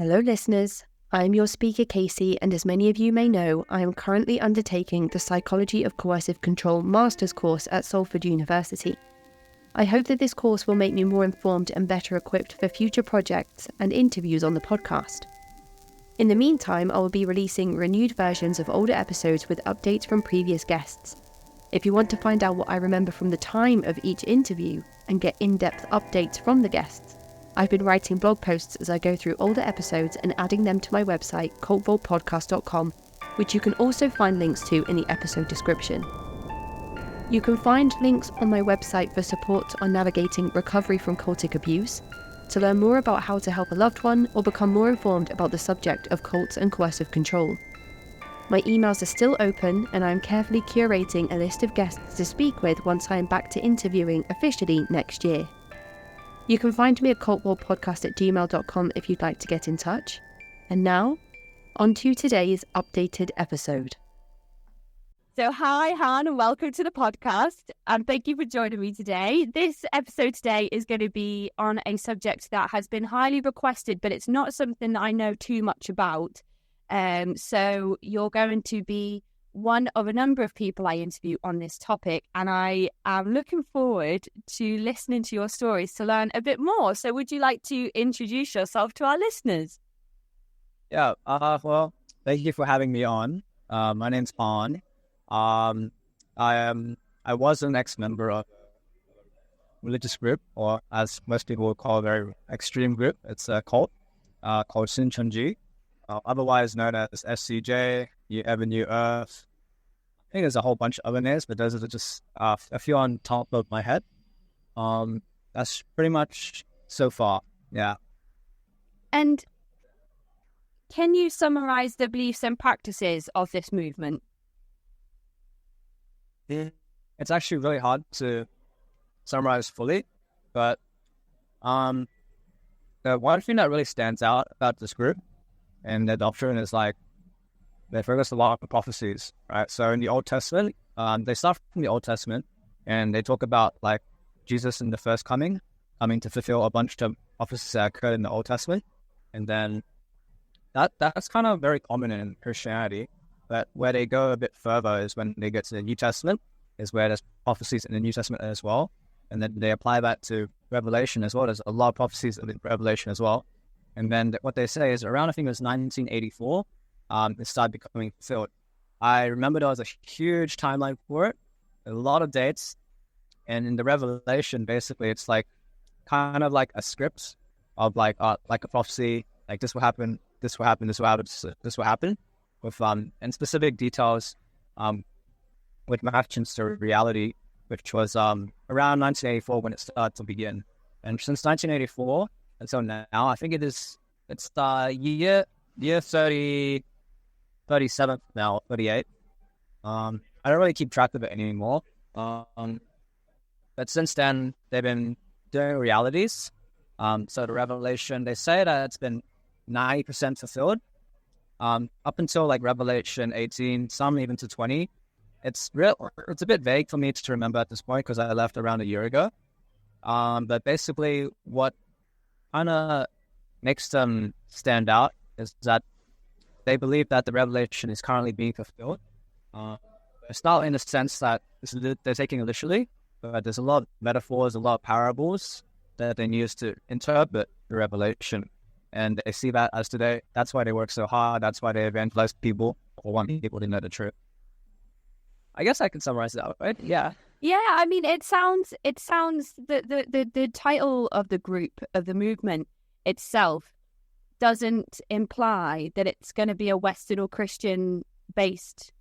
Hello listeners, I am your speaker Casey, and as many of you may know, I am currently undertaking the Psychology of Coercive Control Master's course at Salford University. I hope that this course will make me more informed and better equipped for future projects and interviews on the podcast. In the meantime, I will be releasing renewed versions of older episodes with updates from previous guests. If you want to find out what I remember from the time of each interview and get in-depth updates from the guests, I've been writing blog posts as I go through older episodes and adding them to my website, cultvaultpodcast.com, which you can also find links to in the episode description. You can find links on my website for support on navigating recovery from cultic abuse, to learn more about how to help a loved one, or become more informed about the subject of cults and coercive control. My emails are still open, and I am carefully curating a list of guests to speak with once I am back to interviewing officially next year. You can find me at cultvaultpodcast@gmail.com if you'd like to get in touch. And now, on to today's updated episode. So hi, Han, and welcome to the podcast. And thank you for joining me today. This episode today is going to be on a subject that has been highly requested, but it's not something that I know too much about. So you're going to be one of a number of people I interview on this topic, and I am looking forward to listening to your stories to learn a bit more. So would you like to introduce yourself to our listeners? Yeah, well, thank you for having me on. My name's Han. I was an ex-member of a religious group, or as most people would call a very extreme group. It's a cult called Shincheonji, otherwise known as SCJ, Ever New Earth. I think there's a whole bunch of other names, but those are just a few on top of my head. That's pretty much so far, yeah. And can you summarize the beliefs and practices of this movement? It's actually really hard to summarize fully, but the one thing that really stands out about this group and their doctrine is like they focus a lot on prophecies, right? So in the Old Testament, they start from the Old Testament and they talk about like Jesus in the first coming to fulfill a bunch of prophecies that occurred in the Old Testament, and then that's kind of very common in Christianity. But where they go a bit further is when they get to the New Testament, is where there's prophecies in the New Testament as well. And then they apply that to Revelation as well. There's a lot of prophecies in Revelation as well. And then what they say is around, I think it was 1984, it started becoming fulfilled. I remember there was a huge timeline for it, a lot of dates. And in the Revelation, basically, it's like kind of like a script of like a prophecy, like this will happen, this will happen, this will happen, this will happen. With and specific details with matches to reality, which was around 1984 when it started to begin. And since 1984 until now, I think it's year 37 now, 38. I don't really keep track of it anymore. But since then, they've been doing realities. So the Revelation, they say that it's been 90% fulfilled. Up until like Revelation 18, some even to 20. It's a bit vague for me to remember at this point because I left around a year ago. But basically what kind of makes them stand out is that they believe that the Revelation is currently being fulfilled. It's not in the sense that they're taking it literally, but there's a lot of metaphors, a lot of parables that they use to interpret the Revelation. And they see that as today. That's why they work so hard. That's why they evangelize people or want people to know the truth. I guess I can summarize that, right? Yeah. Yeah, I mean, it sounds the title of the group, of the movement itself, doesn't imply that it's going to be a Western or Christian based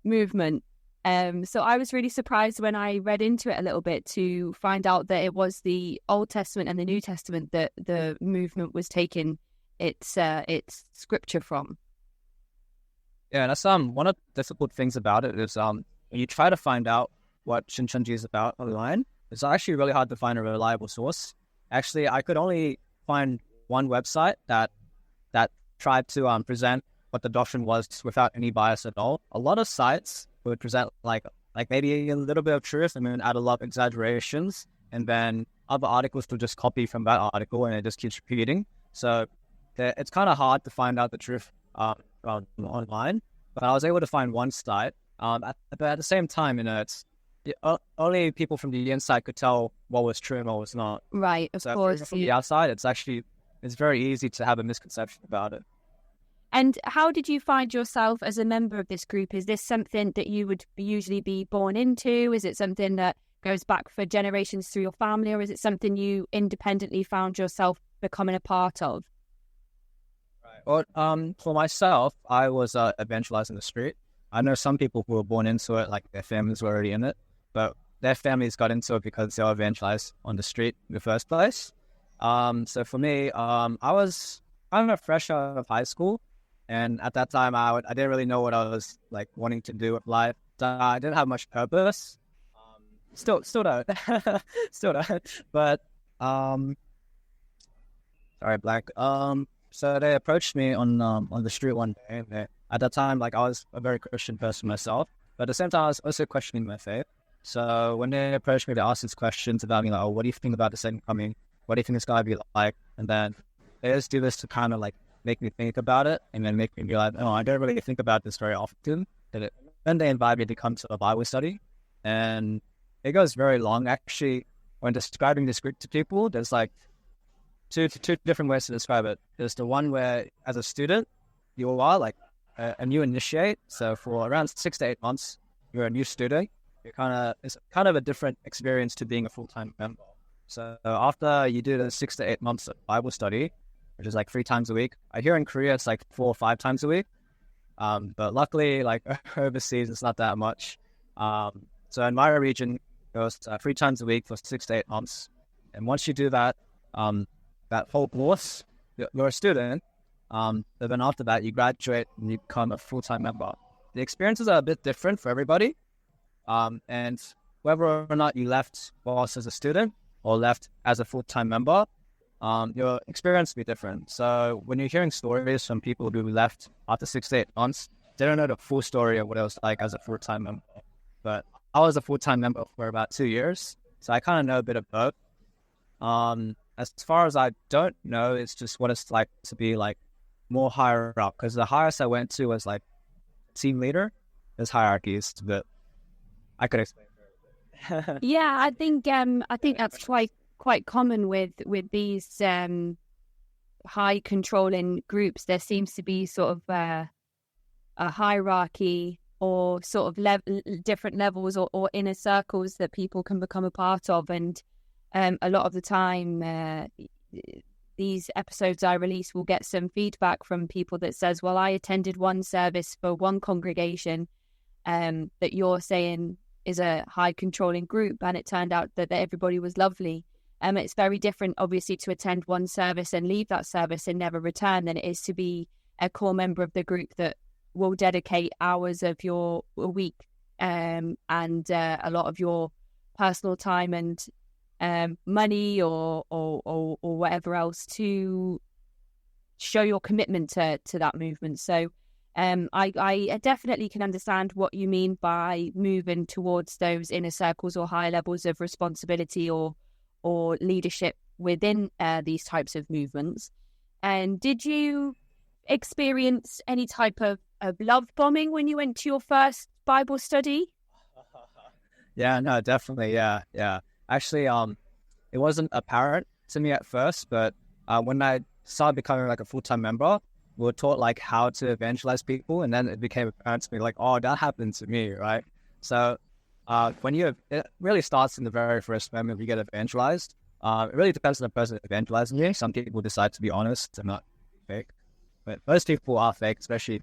movement. So I was really surprised when I read into it a little bit to find out that it was the Old Testament and the New Testament that the movement was taking its scripture from. Yeah, that's one of the difficult things about it is when you try to find out what Shincheonji is about online, it's actually really hard to find a reliable source. Actually, I could only find one website that tried to present what the doctrine was without any bias at all. A lot of sites would present like maybe a little bit of truth and then add a lot of exaggerations, and then other articles will just copy from that article and it just keeps repeating. So it's kind of hard to find out the truth from online. But I was able to find one site. But at the same time, it's only people from the inside could tell what was true and what was not. Right, of course. From the outside, it's very easy to have a misconception about it. And how did you find yourself as a member of this group? Is this something that you would usually be born into? Is it something that goes back for generations through your family, or is it something you independently found yourself becoming a part of? Right. Well, for myself, I was evangelized in the street. I know some people who were born into it, like their families were already in it, but their families got into it because they were evangelized on the street in the first place. So for me, I'm fresh out of high school, and at that time, I didn't really know what I was like wanting to do with life. I didn't have much purpose. Still don't, still don't. But sorry, blank. So they approached me on the street one day. And at that time, like I was a very Christian person myself, but at the same time, I was also questioning my faith. So when they approached me, they asked these questions about me, like, "Oh, what do you think about the second coming? What do you think it's gonna be like?" And then they just do this to kind of like make me think about it, and then make me realize, "Oh, I don't really think about this very often." Then they invited me to come to a Bible study, and it goes very long. Actually, when describing this group to people, there's like two different ways to describe it. There's the one where, as a student, you are like a new initiate. So for around 6 to 8 months, you're a new student. It's kind of a different experience to being a full-time member. So after you do the 6 to 8 months of Bible study, which is like 3 times a week, I hear in Korea it's like 4 or 5 times a week. But luckily, like overseas, it's not that much. So in my region, it was 3 times a week for 6 to 8 months. And once you do that, that whole course, you're a student. But then after that, you graduate and you become a full-time member. The experiences are a bit different for everybody. And whether or not you left whilst as a student or left as a full-time member, your experience will be different. So when you're hearing stories from people who left after 6 to 8 months, they don't know the full story of what it was like as a full-time member. But I was a full-time member for about 2 years, so I kind of know a bit of both. As far as I don't know, it's just what it's like to be like more higher up, because the highest I went to was like team leader. There's hierarchies, but I could explain. Yeah, I think that's quite common with these high controlling groups. There seems to be sort of a hierarchy, or sort of different levels or inner circles that people can become a part of. And a lot of the time, these episodes I release will get some feedback from people that says, well, I attended one service for one congregation that you're saying is a high controlling group, and it turned out that everybody was lovely. It's very different, obviously, to attend one service and leave that service and never return than it is to be a core member of the group that will dedicate hours of your week and a lot of your personal time and money or whatever else to show your commitment to that movement. So I definitely can understand what you mean by moving towards those inner circles or higher levels of responsibility or leadership within these types of movements. And did you experience any type of love bombing when you went to your first Bible study? Yeah, no, definitely. Yeah. Actually, it wasn't apparent to me at first, but when I started becoming like a full-time member, we were taught like how to evangelize people, and then it became apparent to me like, oh, that happened to me, right? So it really starts in the very first moment you get evangelized. It really depends on the person evangelizing you. Some people decide to be honest and not fake, but most people are fake, especially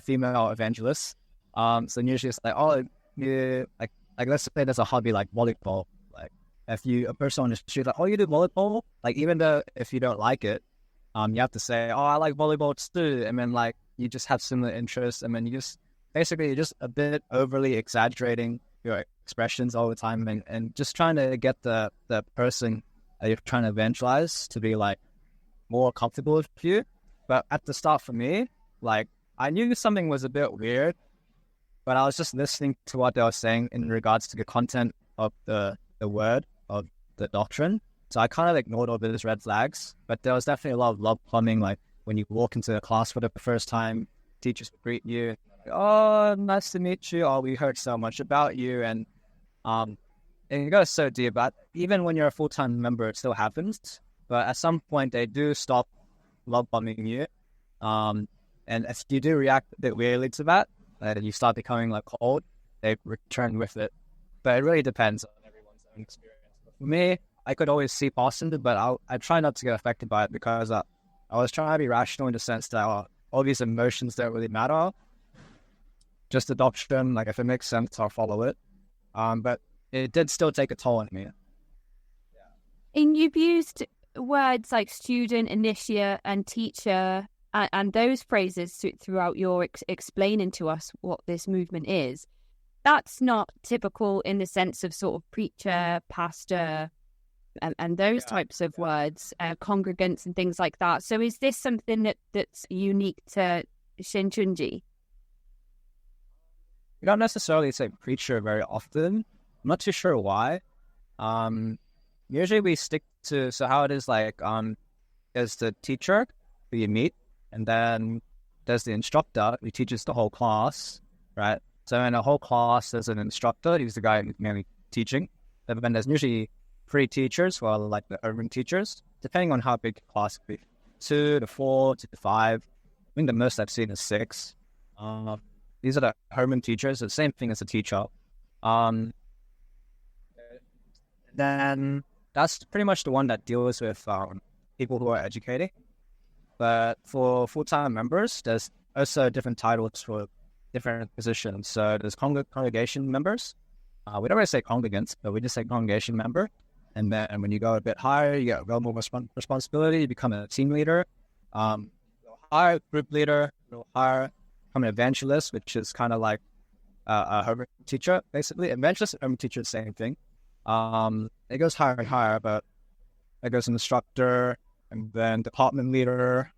female evangelists. So usually it's like, oh, you like let's say there's a hobby like volleyball. Like if a person on the street like, oh, you do volleyball, like even though if you don't like it, you have to say, oh, I like volleyball too, and then like you just have similar interests, and then you're just a bit overly exaggerating your expressions all the time, and just trying to get the person that you're trying to evangelize to be like more comfortable with you. But at the start for me, like I knew something was a bit weird, but I was just listening to what they were saying in regards to the content of the word of the doctrine. So I kind of ignored all those red flags, but there was definitely a lot of love plumbing. Like when you walk into a class for the first time, teachers would greet you. Like, oh, nice to meet you. Oh, we heard so much about you. And it goes so deep. But even when you're a full-time member, it still happens. But at some point, they do stop love bombing you. And if you do react a bit weirdly to that, and you start becoming like cold, they return with it. But it really depends on everyone's own experience. But for me, I could always see past it, but I try not to get affected by it because I was trying to be rational in the sense that all these emotions don't really matter. Just adoption, like if it makes sense, I'll follow it. But it did still take a toll on me. And you've used words like student, initiate, and teacher, and those phrases throughout your explaining to us what this movement is. That's not typical in the sense of sort of preacher, pastor, and those types of words, congregants and things like that. So is this something that's unique to Shincheonji? We don't necessarily say preacher very often. I'm not too sure why. Usually we stick to, so how it is like, there's the teacher who you meet, and then there's the instructor who teaches the whole class, right? So in a whole class, there's an instructor, he's the guy who's mainly teaching. And then there's usually 3 teachers, who are like the urban teachers, depending on how big the class could be. 2 to 4 to 5. I think the most I've seen is 6. These are the urban teachers, the same thing as a teacher. Then that's pretty much the one that deals with people who are educating. But for full-time members, there's also different titles for different positions. So there's congregation members. We don't really say congregants, but we just say congregation member. And then when you go a bit higher, you get a little more responsibility. You become a team leader, a little higher group leader, a little higher, become an evangelist, which is kind of like a hermit teacher, basically. Evangelist and hermit teacher, same thing. It goes higher and higher, but it goes instructor, and then department leader.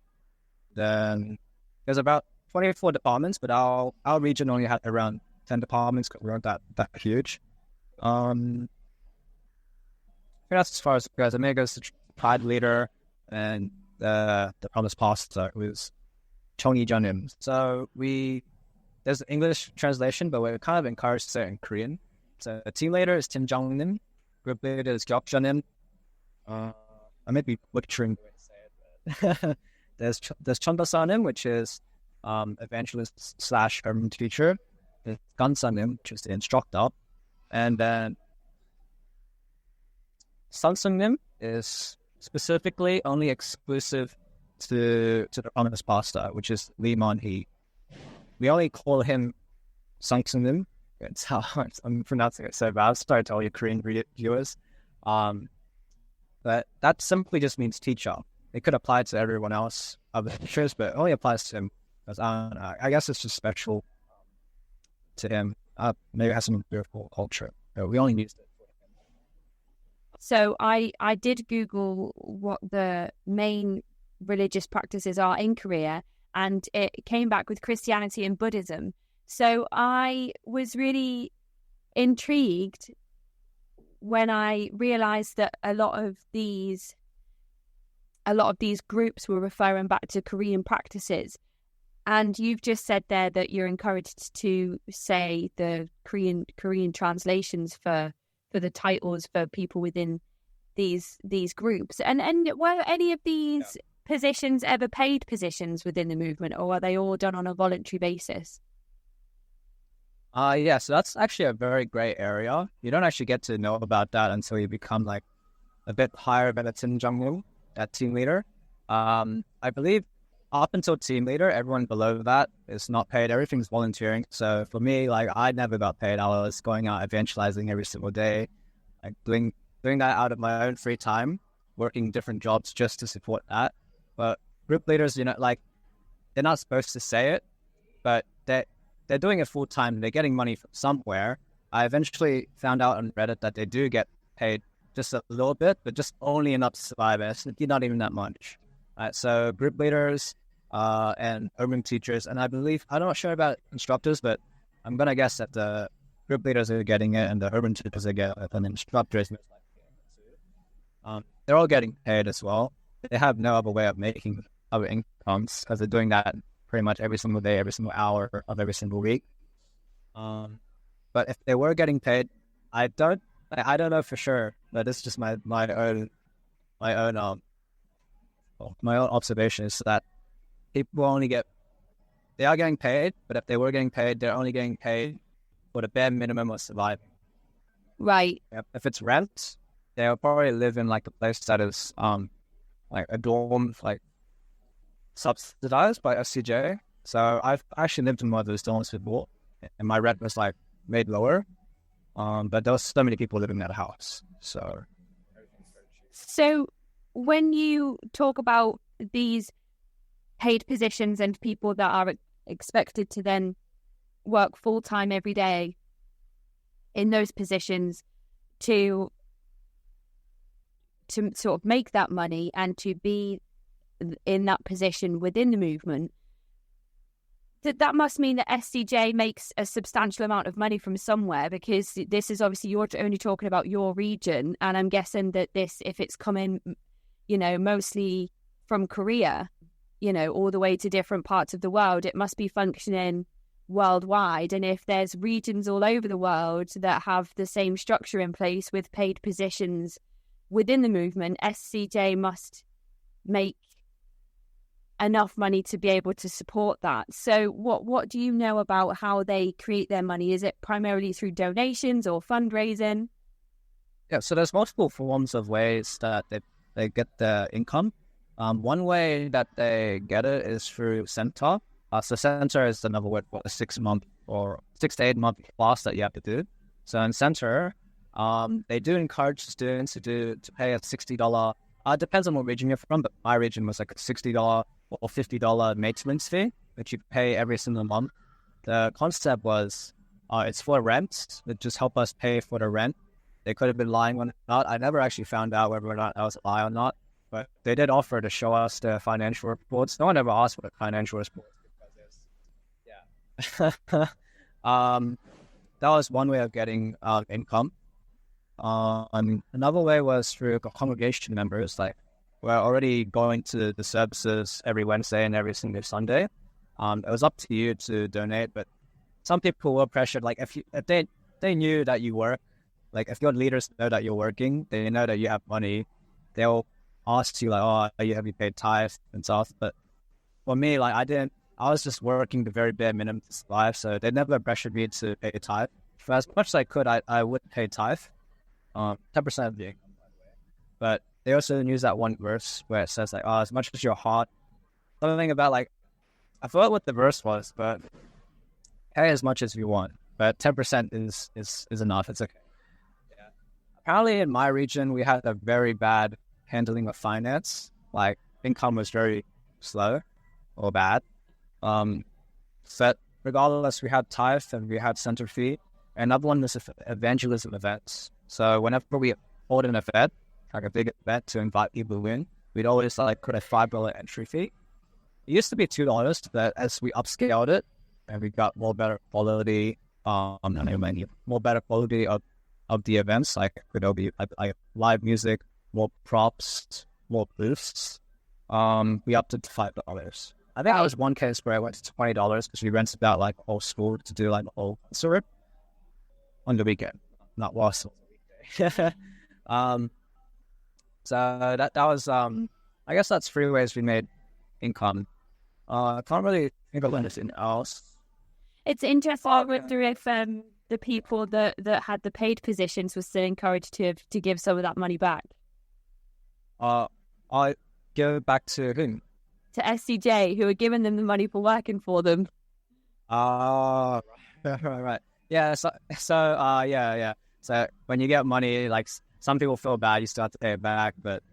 Then there's about 24 departments, but our region only had around 10 departments because we weren't that huge. That's as far as it goes. And then it goes to pride leader and the promise pastor, who is Chongi Jonim. So there's an English translation, but we're kind of encouraged to say it in Korean. So the team leader is Tim Jong-nim, group leader is Gyok Jonim. I may be butchering the way to say it, but there's Chonbasanim, which is evangelist / hermit teacher. There's Gansanim, which is the instructor. And then Sansungnim is specifically only exclusive to the promise pastor, which is Lee Man-hee. We only call him Sansungnim. It's how I'm pronouncing it so bad. I'm sorry to all your Korean viewers. But that simply just means teacher. It could apply to everyone else, other teachers, but it only applies to him. Because I guess it's just special to him. Maybe it has some beautiful culture. But we only used it for him. So I did Google what the main religious practices are in Korea, and it came back with Christianity and Buddhism. So I was really intrigued when I realized that a lot of these groups were referring back to Korean practices. And you've just said there that you're encouraged to say the Korean translations for the titles for people within these groups. And were any of these positions ever paid positions within the movement, or are they all done on a voluntary basis? Yeah, so that's actually a very gray area. You don't actually get to know about that until you become like a bit higher than a Tim Jong-un, that team leader. I believe up until team leader, everyone below that is not paid. Everything's volunteering. So for me, like I never got paid. I was going out evangelizing every single day, like doing that out of my own free time, working different jobs just to support that. But group leaders, like they're not supposed to say it, but they're doing it full time. They're getting money from somewhere. I eventually found out on Reddit that they do get paid just a little bit, but just only enough to survive. It's not even that much. So group leaders and urban teachers, and I'm not sure about instructors, but I'm going to guess that the group leaders are getting it and the urban teachers are getting it, and the instructors most likely getting it too. they're all getting paid as well. They have no other way of making other incomes because they're doing that pretty much every single day, every single hour of every single week. But if they were getting paid, I don't know for sure, but it's just my own observation is that people they are getting paid, but if they were getting paid, they're only getting paid for the bare minimum of surviving. Right. If it's rent, they'll probably live in like a place that is like a dorm, like subsidized by SCJ. So I've actually lived in one of those dorms before, and my rent was like made lower. But there was so many people living in that house. So when you talk about these paid positions and people that are expected to then work full-time every day in those positions to sort of make that money and to be in that position within the movement, that must mean that SCJ makes a substantial amount of money from somewhere, because this is obviously, you're only talking about your region, and I'm guessing that this, if it's coming, mostly from Korea, all the way to different parts of the world, it must be functioning worldwide. And if there's regions all over the world that have the same structure in place with paid positions within the movement, SCJ must make enough money to be able to support that. So what do you know about how they create their money? Is it primarily through donations or fundraising? Yeah, so there's multiple forms of ways that they get their income. One way that they get it is through center. So center is another word for a 6 to 8 month class that you have to do. So in center, they do encourage students to pay a $60. It depends on what region you're from, but my region was like a $60 or $50 maintenance fee that you pay every single month. The concept was it's for rent. It just help us pay for the rent. They could have been lying or not. I never actually found out whether or not that was a lie or not, but they did offer to show us the financial reports. No one ever asked for the financial reports because that was one way of getting income. Another way was through congregation members. Like, we're already going to the services every Wednesday and every single Sunday. It was up to you to donate, but some people were pressured. Like, if they knew that you work, like if your leaders know that you're working, they know that you have money, they'll ask you like, "Oh, have you paid tithe and stuff?" But for me, like, I was just working the very bare minimum to survive, so they never pressured me to pay tithe. For as much as I could, I would pay tithe, 10% of the income, by the way. But they also use that one verse where it says like, "Oh, as much as your heart," something about like, I forgot what the verse was, but pay as much as you want, but 10% is enough. It's okay. Yeah. Apparently, in my region, we had a very bad handling of finance. Like, income was very slow or bad. But regardless, we had tithe and we had center fee. Another one is evangelism events. So whenever we hold an event, like a big event to invite people in, we'd always like put a $5 entry fee. It used to be $2, but as we upscaled it and we got more better quality, more better quality of the events, like there'll be like live music, more props, more booths. We upped it to $5. I think that was one case where I went to $20 because we rented out like a whole school to do like a whole concert on the weekend, not whilst weekday. So that was I guess that's 3 ways we made income. I can't really think of anything else. It's interesting. I wonder if the people that had the paid positions were still encouraged to give some of that money back. I give it back to whom? To SCJ, who are giving them the money for working for them. Right. Yeah. So yeah. So when you get money, like some people feel bad, you still have to pay it back. But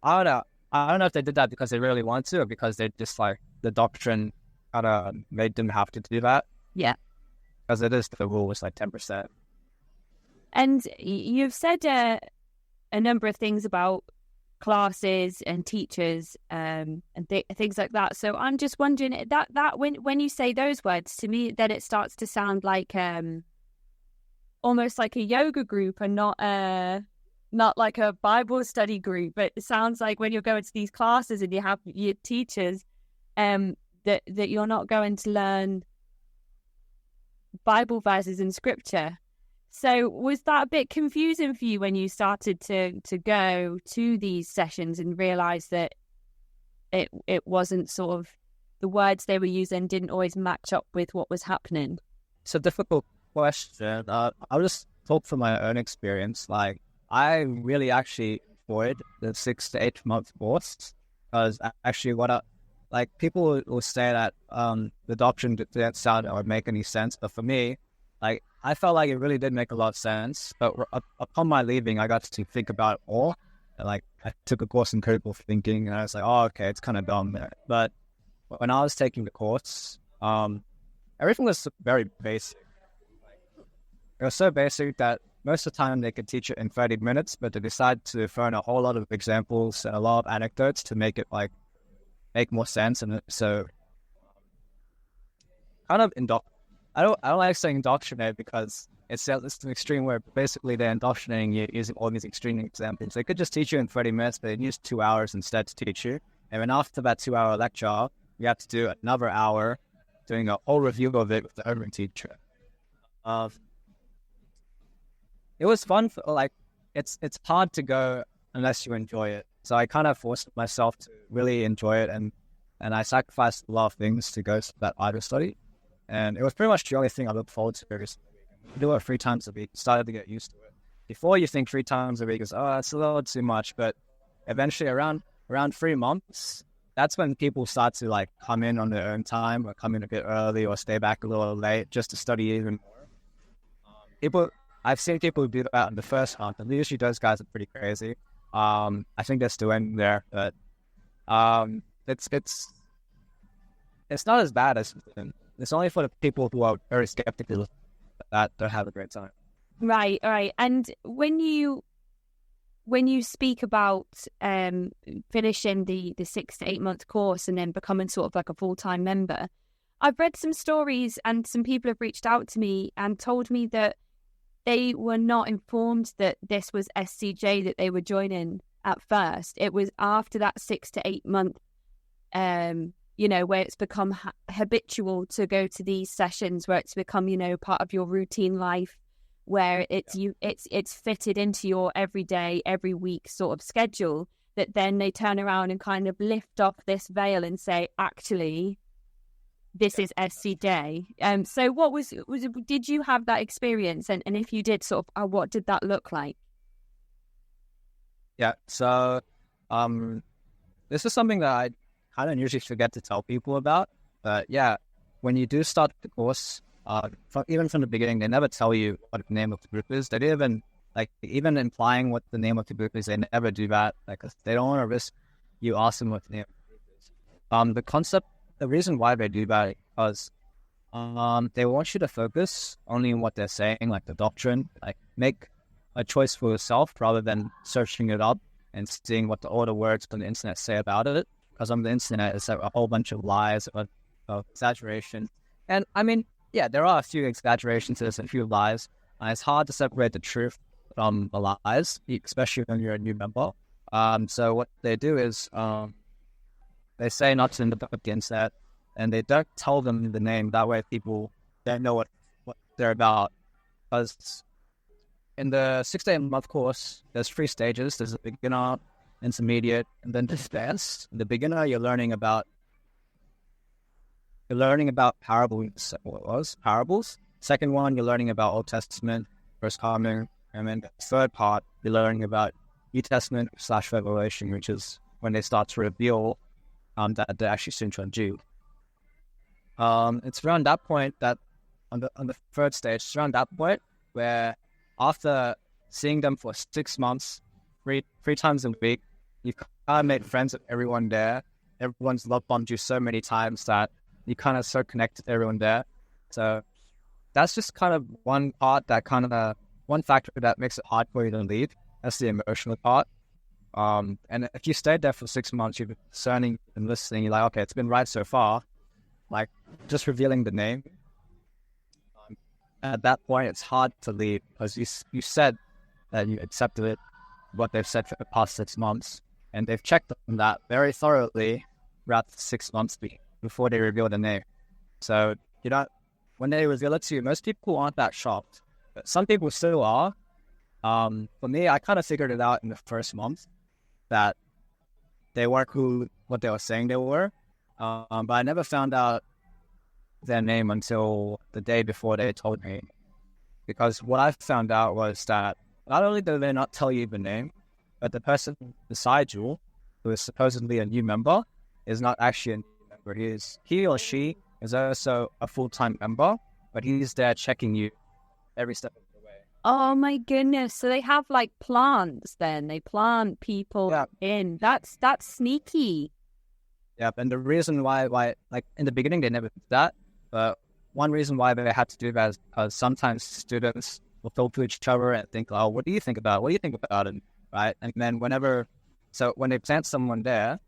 I don't know if they did that because they really want to, or because they just like the doctrine kind of made them have to do that. Yeah. Because it is the rule, it's like 10%. And you've said a number of things about classes and teachers and things like that. So I'm just wondering that when you say those words to me, then it starts to sound like almost like a yoga group and not not like a Bible study group, but it sounds like when you're going to these classes and you have your teachers, that you're not going to learn Bible verses in scripture. So was that a bit confusing for you when you started to go to these sessions and realize that it wasn't sort of the words they were using didn't always match up with what was happening? It's a difficult question. I'll just talk from my own experience. Like, I really actually enjoyed the 6 to 8 month course, because actually people will say that the doctrine didn't sound or make any sense, but for me, like, I felt like it really did make a lot of sense. But upon my leaving, I got to think about it all. And, like, I took a course in critical thinking, and I was like, oh, okay, it's kind of dumb there. But when I was taking the course, everything was very basic. It was so basic that most of the time they could teach it in 30 minutes, but they decided to throw in a whole lot of examples and a lot of anecdotes to make it make more sense. And so kind of I don't like saying indoctrinate, because it's an extreme word, but basically they're indoctrinating you using all these extreme examples. They could just teach you in 30 minutes, but they use 2 hours instead to teach you. And then after that 2-hour lecture, you have to do another hour doing a whole review of it with the urban teacher. It was fun. It's hard to go unless you enjoy it. So I kind of forced myself to really enjoy it, and I sacrificed a lot of things to go to that Bible study. And it was pretty much the only thing I look forward to every single week. I do it 3 times a week. Started to get used to it. Before, you think 3 times a week is, oh, that's a little too much. But eventually, around 3 months, that's when people start to like come in on their own time, or come in a bit early, or stay back a little late just to study even more. I've seen people do that in the first month, and usually those guys are pretty crazy. I think they're still in there, but it's not as bad as it's only for the people who are very skeptical that don't have a great time. Right. And when you speak about finishing the 6 to 8 month course and then becoming sort of like a full-time member, I've read some stories, and some people have reached out to me and told me that they were not informed that this was SCJ that they were joining at first. It was after that 6 to 8 month, where it's become habitual to go to these sessions, where it's become, part of your routine life, where it's fitted into your everyday, every week sort of schedule, that then they turn around and kind of lift off this veil and say, actually, this is SCJ. So what was did you have that experience? And if you did, sort of, what did that look like? Yeah, so this is something that I kind of usually forget to tell people about. But yeah, when you do start the course, even from the beginning, they never tell you what the name of the group is. They didn't even implying what the name of the group is. They never do that, because they don't want to risk you asking what the name of the group is. The reason why they do that is because they want you to focus only on what they're saying, like the doctrine. Like, make a choice for yourself rather than searching it up and seeing what all the words on the internet say about it. Because on the internet, it's a whole bunch of lies, of exaggeration. And I mean, yeah, there are a few exaggerations, there's a few lies. And it's hard to separate the truth from the lies, especially when you're a new member. So what they do is they say not to look up the internet, and they don't tell them the name. That way people don't know what they're about. Because in the 6 to 8 month course, there's 3 stages. There's a beginner, intermediate, and then advanced. In the beginner, you're learning about parables. Second one, you're learning about Old Testament, First Coming, and then the third part, you're learning about New Testament / Revelation, which is when they start to reveal that they're actually Shincheonji. It's around that point that on the third stage, it's around that point where after seeing them for 6 months, three times a week, you've kind of made friends with everyone there. Everyone's love bombed you so many times that you kind of so connected to everyone there. So that's just kind of one part one factor that makes it hard for you to leave. That's the emotional part. And if you stayed there for 6 months, you've been discerning and listening, you're like, okay, it's been right so far. Like, just revealing the name. At that point, it's hard to leave, because you said that you accepted it. what they've said for the past 6 months, and they've checked on that very thoroughly throughout the 6 months before they reveal the name. So, when they reveal it to you, most people aren't that shocked, but some people still are. For me, I kind of figured it out in the first month that they weren't what they were saying they were, but I never found out their name until the day before they told me. Because what I found out was that not only do they not tell you the name, but the person beside you, who is supposedly a new member, is not actually a new member. He or she is also a full-time member, but he's there checking you every step of the way. Oh my goodness! So they have like plants. Then they plant people in. That's sneaky. Yeah, and the reason why, like in the beginning, they never did that. But one reason why they had to do that is because sometimes students will talk to each other and think, "Oh, what do you think about it? What do you think about it?" Right? And then when they plant someone there,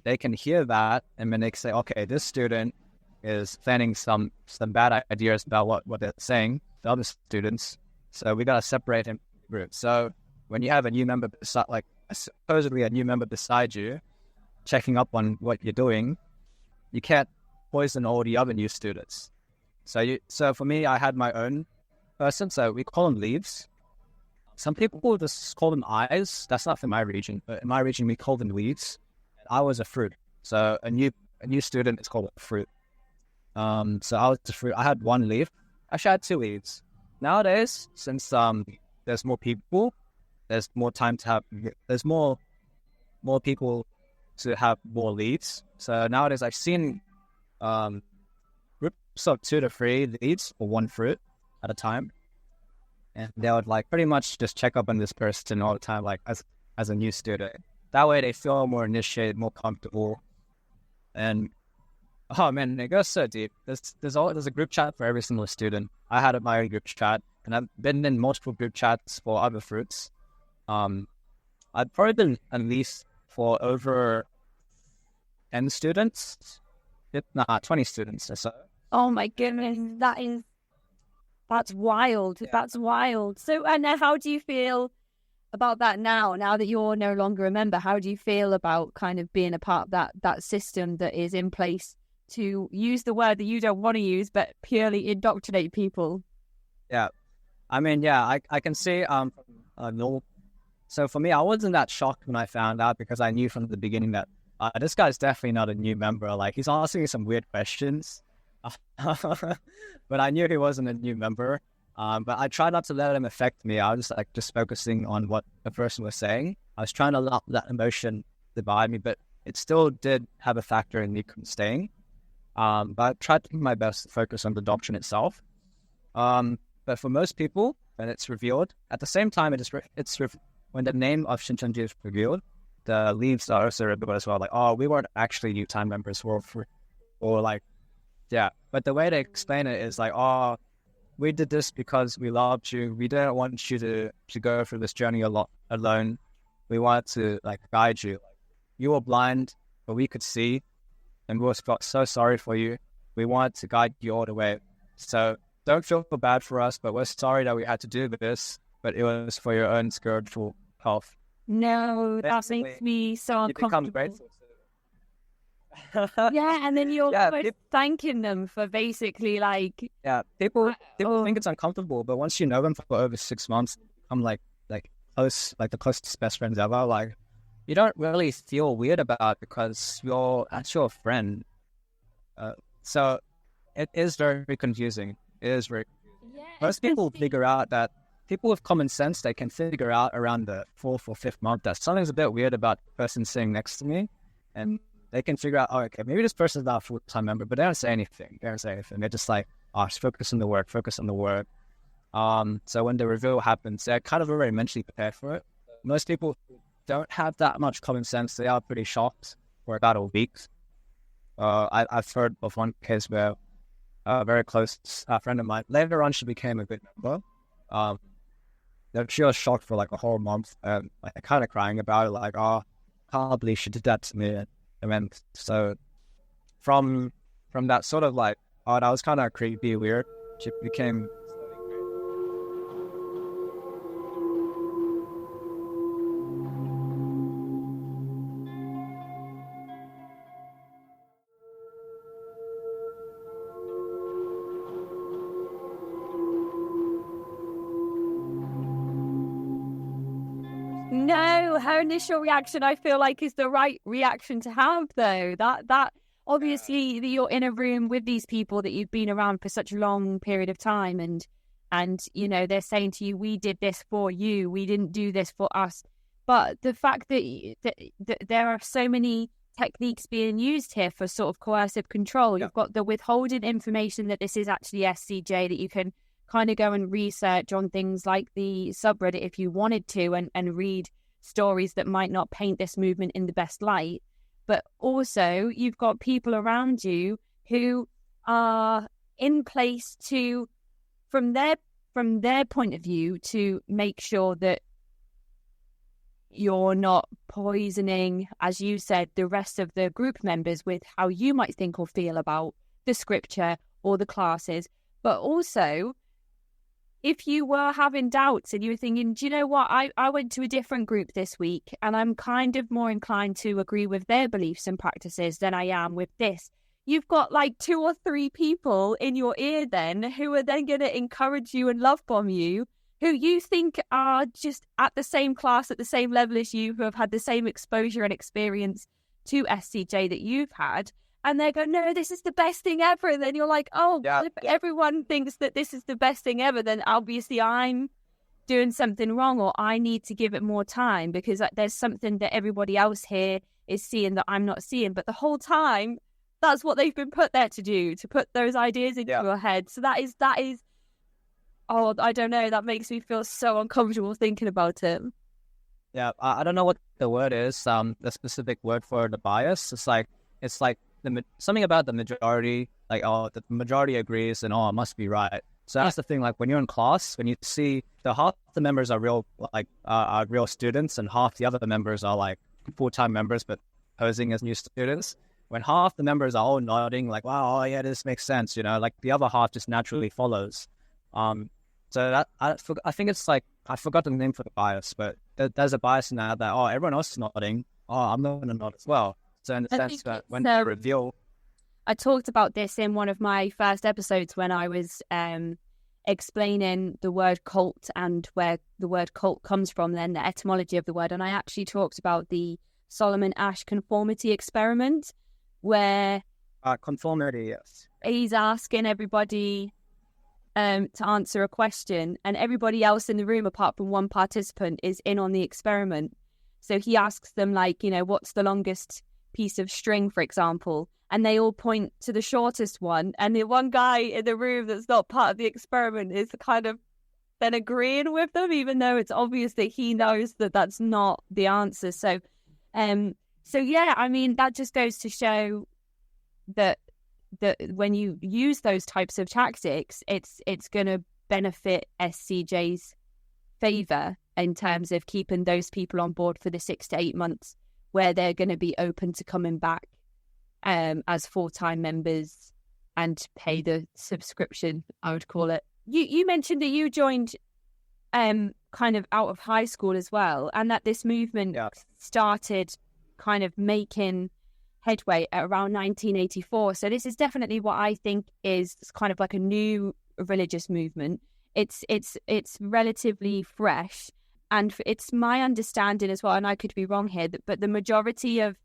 they can hear that, and then they can say, "Okay, this student is planning some bad ideas about what they're saying to other students, so we gotta separate him from the group." So when you have a new member supposedly a new member beside you, checking up on what you're doing, you can't poison all the other new students. So for me, I had my own person. So we call them leaves. Some people just call them eyes. That's not for my region, but in my region we call them leaves. I was a fruit. So a new student is called a fruit. So I was the fruit. I had one leaf. Actually, I had 2 leaves. Nowadays, since there's more people, there's more time to have. There's more people to have more leaves. So nowadays, I've seen groups of 2 to 3 leads for one fruit at a time, and they would like pretty much just check up on this person all the time, like as a new student. That way, they feel more initiated, more comfortable, and oh man, it goes so deep. There's a group chat for every single student. I had my own group chat, and I've been in multiple group chats for other fruits. I've probably been at least for over 10 students, 20 students or so. Oh my goodness, that's wild. Yeah. That's wild. So, and then how do you feel about that now? Now that you're no longer a member, how do you feel about kind of being a part of that system that is in place to use the word that you don't want to use, but purely indoctrinate people? Yeah, I mean, yeah, I can see normal. So for me, I wasn't that shocked when I found out, because I knew from the beginning that this guy's definitely not a new member. Like, he's asking some weird questions, but I knew he wasn't a new member. But I tried not to let him affect me. I was just focusing on what the person was saying. I was trying to let that emotion divide me, but it still did have a factor in me staying. But I tried to do my best to focus on the doctrine itself. But for most people, when it's revealed, at the same time, when the name of Shincheonji is revealed, the leaves are also revealed as well. Like, oh, we weren't actually new time members, or like, yeah. But the way they explain it is like, oh, we did this because we loved you. We didn't want you to go through this journey alone. We wanted to like guide you. You were blind, but we could see, and we felt so sorry for you. We wanted to guide you all the way. So don't feel bad for us, but we're sorry that we had to do this. But it was for your own spiritual health. No, that makes me so uncomfortable. You become grateful yeah, and then you're thanking them for basically like... Yeah, people think it's uncomfortable, but once you know them for over 6 months, I'm like close, like the closest best friends ever. Like, you don't really feel weird about it because that's your friend. So it is very confusing. It is very confusing. Yeah, most people figure out that people with common sense, they can figure out around the 4th or 5th month that something's a bit weird about the person sitting next to me, and they can figure out, oh, okay, maybe this person's not a full-time member, but they don't say anything. They're just like, oh, just focus on the work. So when the reveal happens, they're kind of already mentally prepared for it. Most people don't have that much common sense. They are pretty shocked for about a week. I've heard of one case where a very close friend of mine, later on she became a good member. She was shocked for like a whole month, and like kind of crying about it, like, oh, can't believe she did that to me. And then so from that sort of like, oh, that was kind of creepy, weird, she became slowly great. her initial reaction, I feel like, is the right reaction to have, though. That obviously you're in a room with these people that you've been around for such a long period of time, and you know, they're saying to you, we did this for you, we didn't do this for us. But the fact that there are so many techniques being used here for sort of coercive control. You've got the withholding information that this is actually SCJ, that you can kind of go and research on things like the subreddit if you wanted to, and read stories that might not paint this movement in the best light. But also you've got people around you who are in place to, from their point of view, to make sure that you're not poisoning, as you said, the rest of the group members with how you might think or feel about the scripture or the classes. But also, if you were having doubts and you were thinking, do you know what, I went to a different group this week and I'm kind of more inclined to agree with their beliefs and practices than I am with this. You've got like 2 or 3 people in your ear then who are then going to encourage you and love bomb you, who you think are just at the same class, at the same level as you, who have had the same exposure and experience to SCJ that you've had. And they go, no, this is the best thing ever. And then you're like, oh, well, if everyone thinks that this is the best thing ever, then obviously I'm doing something wrong, or I need to give it more time because there's something that everybody else here is seeing that I'm not seeing. But the whole time, that's what they've been put there to do, to put those ideas into your head. So that is, oh, I don't know, that makes me feel so uncomfortable thinking about it. Yeah, I don't know what the word is, the specific word for the bias. It's like something about the majority, like, oh, the majority agrees and, oh, it must be right. So that's the thing, like when you're in class, when you see half the members are real, like, are real students, and half the other members are like full-time members but posing as new students. When half the members are all nodding, like, wow, oh yeah, this makes sense, you know, like the other half just naturally follows. So that I think it's like, I forgot the name for the bias, but there's a bias in that, oh, everyone else is nodding, oh, I'm not going to nod as well. So in the sense that when they reveal, I talked about this in one of my first episodes when I was explaining the word cult and where the word cult comes from, then the etymology of the word, and I actually talked about the Solomon Asch conformity experiment, where conformity, yes, he's asking everybody to answer a question, and everybody else in the room apart from one participant is in on the experiment. So he asks them, like, you know, what's the longest piece of string, for example, and they all point to the shortest one, and the one guy in the room that's not part of the experiment is kind of then agreeing with them, even though it's obvious that he knows that that's not the answer. So yeah, I mean, that just goes to show that when you use those types of tactics, it's going to benefit SCJ's favour in terms of keeping those people on board for the 6 to 8 months where they're going to be open to coming back as full-time members and pay the subscription, I would call it. You mentioned that you joined kind of out of high school as well, and that this movement started kind of making headway at around 1984. So this is definitely what I think is kind of like a new religious movement. It's relatively fresh, and it's my understanding as well, and I could be wrong here, but the majority of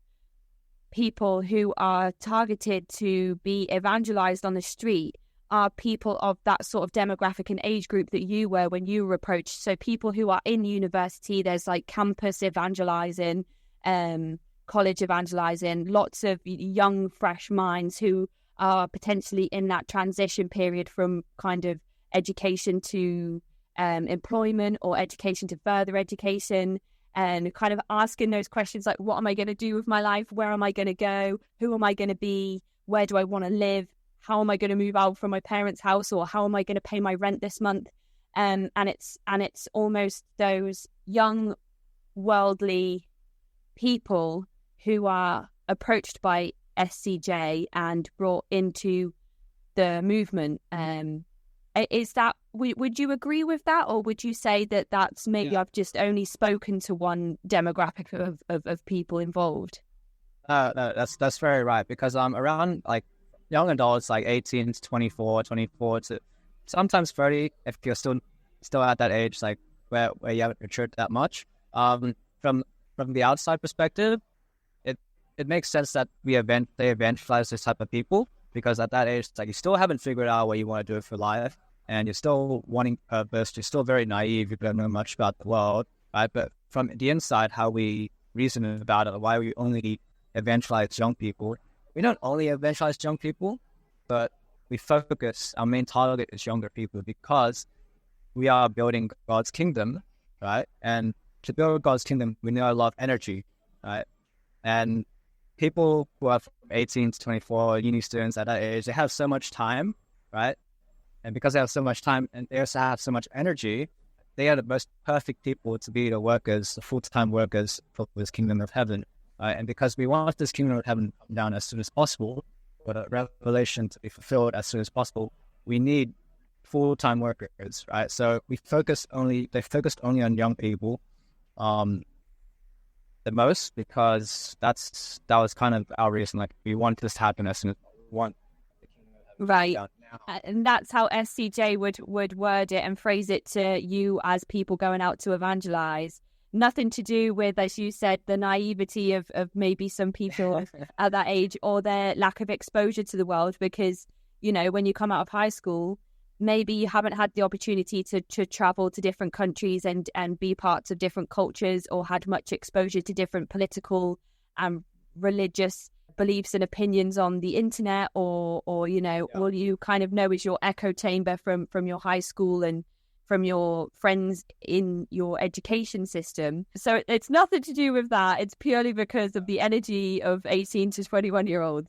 people who are targeted to be evangelized on the street are people of that sort of demographic and age group that you were when you were approached. So people who are in university, there's like campus evangelizing, college evangelizing, lots of young, fresh minds who are potentially in that transition period from kind of education to employment, or education to further education, and kind of asking those questions like, what am I going to do with my life? Where am I going to go? Who am I going to be? Where do I want to live? How am I going to move out from my parents' house? Or how am I going to pay my rent this month? And it's almost those young, worldly people who are approached by SCJ and brought into the movement. Is that, would you agree with that, or would you say that that's maybe I've just only spoken to one demographic of people involved? No, that's very right, because around like young adults, like 18 to 24 to sometimes 30, if you're still at that age, like where you haven't matured that much. From from the outside perspective, it makes sense that they evangelize this type of people, because at that age, it's like you still haven't figured out what you want to do for life, and you're still wanting purpose. You're still very naive. You don't know much about the world, right? But from the inside, how we reason about it, why we only evangelize young people. We don't only evangelize young people, but we focus, our main target is younger people, because we are building God's kingdom, right? And to build God's kingdom, we need a lot of energy, right? And people who are from 18 to 24, uni students at that age, they have so much time, right? And because they have so much time and they also have so much energy, they are the most perfect people to be the workers, the full-time workers for this kingdom of heaven. And because we want this kingdom of heaven to come down as soon as possible, for the revelation to be fulfilled as soon as possible, we need full-time workers, right? So they focused only on young people the most, because that was kind of our reason. Like, we want this to happen as soon as we want the kingdom of heaven right. to come down now. And that's how SCJ would word it and phrase it to you as people going out to evangelize. Nothing to do with, as you said, the naivety of maybe some people at that age, or their lack of exposure to the world, because, you know, when you come out of high school, maybe you haven't had the opportunity to travel to different countries and be parts of different cultures, or had much exposure to different political and religious beliefs and opinions on the internet, or you know, all you kind of know is your echo chamber from your high school and from your friends in your education system. So it's nothing to do with that. It's purely because of the energy of 18 to 21-year-olds.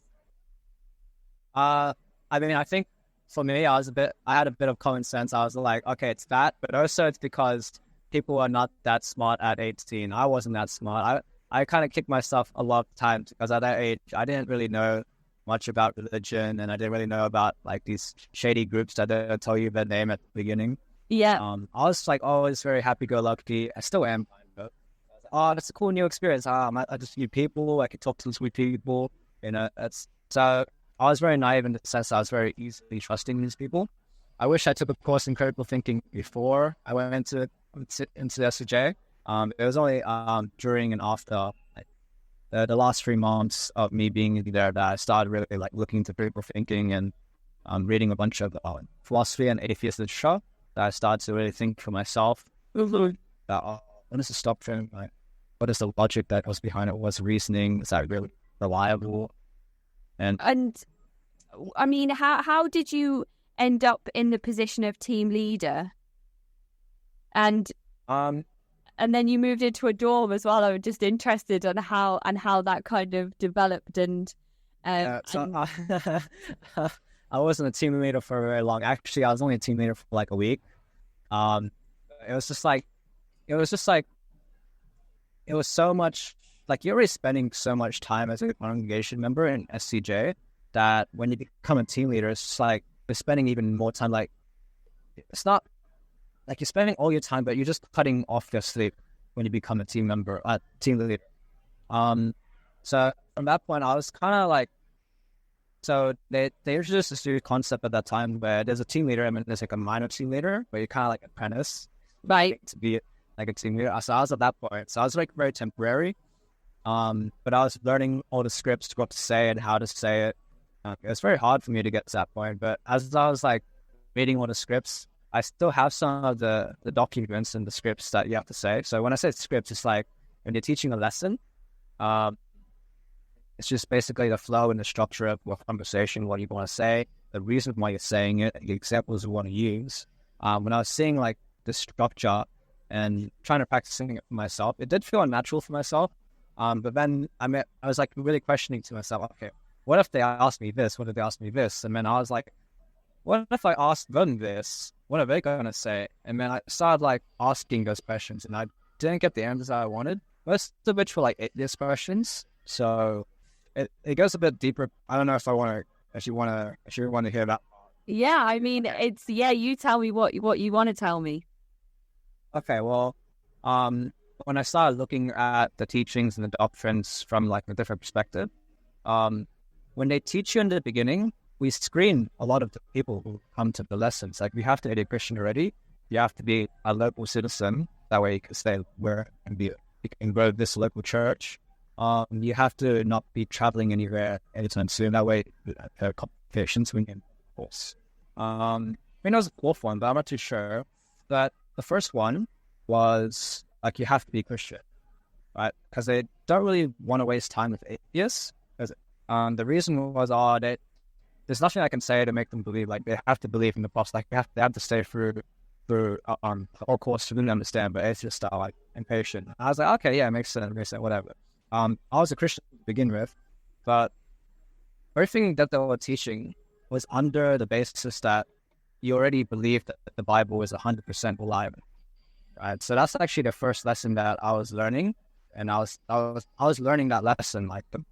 I mean, I think for me, I had a bit of common sense. I was like, okay, it's that, but also it's because people are not that smart at 18. I wasn't that smart. I kind of kicked myself a lot of times, because at that age, I didn't really know much about religion, and I didn't really know about like these shady groups that don't tell you their name at the beginning. Yeah. I was like always very happy-go-lucky. I still am, but that's a cool new experience. I just meet people. I could talk to sweet people. You know, so I was very naive in the sense that I was very easily trusting these people. I wish I took a course in critical thinking before I went into SCJ. It was only during and after the last 3 months of me being there that I started really like looking into critical thinking and reading a bunch of philosophy and atheist literature. That I started to really think for myself that what is the stop frame? Like, what is the logic that goes behind it? What's reasoning? Is that really reliable? And I mean, how did you end up in the position of team leader? And then you moved into a dorm as well. I'm just interested on how that kind of developed. And I wasn't a team leader for very long. Actually, I was only a team leader for like a week. It was so much, like, you're already spending so much time as a congregation member in SCJ that when you become a team leader, it's just like you're spending even more time. Like, it's not like you're spending all your time, but you're just cutting off your sleep when you become a team leader. So from that point, I was kind of like, so they introduced this new concept at that time where there's a team leader, and there's like a minor team leader where you're kind of like apprentice, right, to be like a team leader. So I was at that point. So I was like very temporary, but I was learning all the scripts, what to say and how to say it. It was very hard for me to get to that point. But as I was like reading all the scripts, I still have some of the documents and the scripts that you have to say. So when I say scripts, it's like when you're teaching a lesson, it's just basically the flow and the structure of your conversation, what you want to say, the reason why you're saying it, the examples you want to use. When I was seeing like the structure and trying to practicing it for myself, it did feel unnatural for myself. But then I was like really questioning to myself, okay, what if they asked me this? What if they asked me this? And then I was like, what if I asked them this? What are they going to say? And then I started like asking those questions, and I didn't get the answers I wanted. Most of which were like atheist questions. So it goes a bit deeper. I don't know if I want to hear that. Yeah, I mean, you tell me what you want to tell me. Okay, well, when I started looking at the teachings and the doctrines from like a different perspective, when they teach you in the beginning, we screen a lot of the people who come to the lessons. Like, we have to be a Christian already. You have to be a local citizen. That way you can stay where and be you can grow this local church. You have to not be traveling anywhere anytime soon. That way, complications when you course. I mean, there was a fourth one, but I'm not too sure. But the first one was like you have to be Christian, right? Because they don't really want to waste time with atheists. Because the reason was, there's nothing I can say to make them believe. Like they have to believe in the boss. Like they have to stay through the whole course to really understand. But atheists are like impatient. I was like, okay, yeah, it makes sense, whatever. I was a Christian to begin with, but everything that they were teaching was under the basis that you already believed that the Bible is 100% reliable, right? So that's actually the first lesson that I was learning, and I was learning that lesson. Like the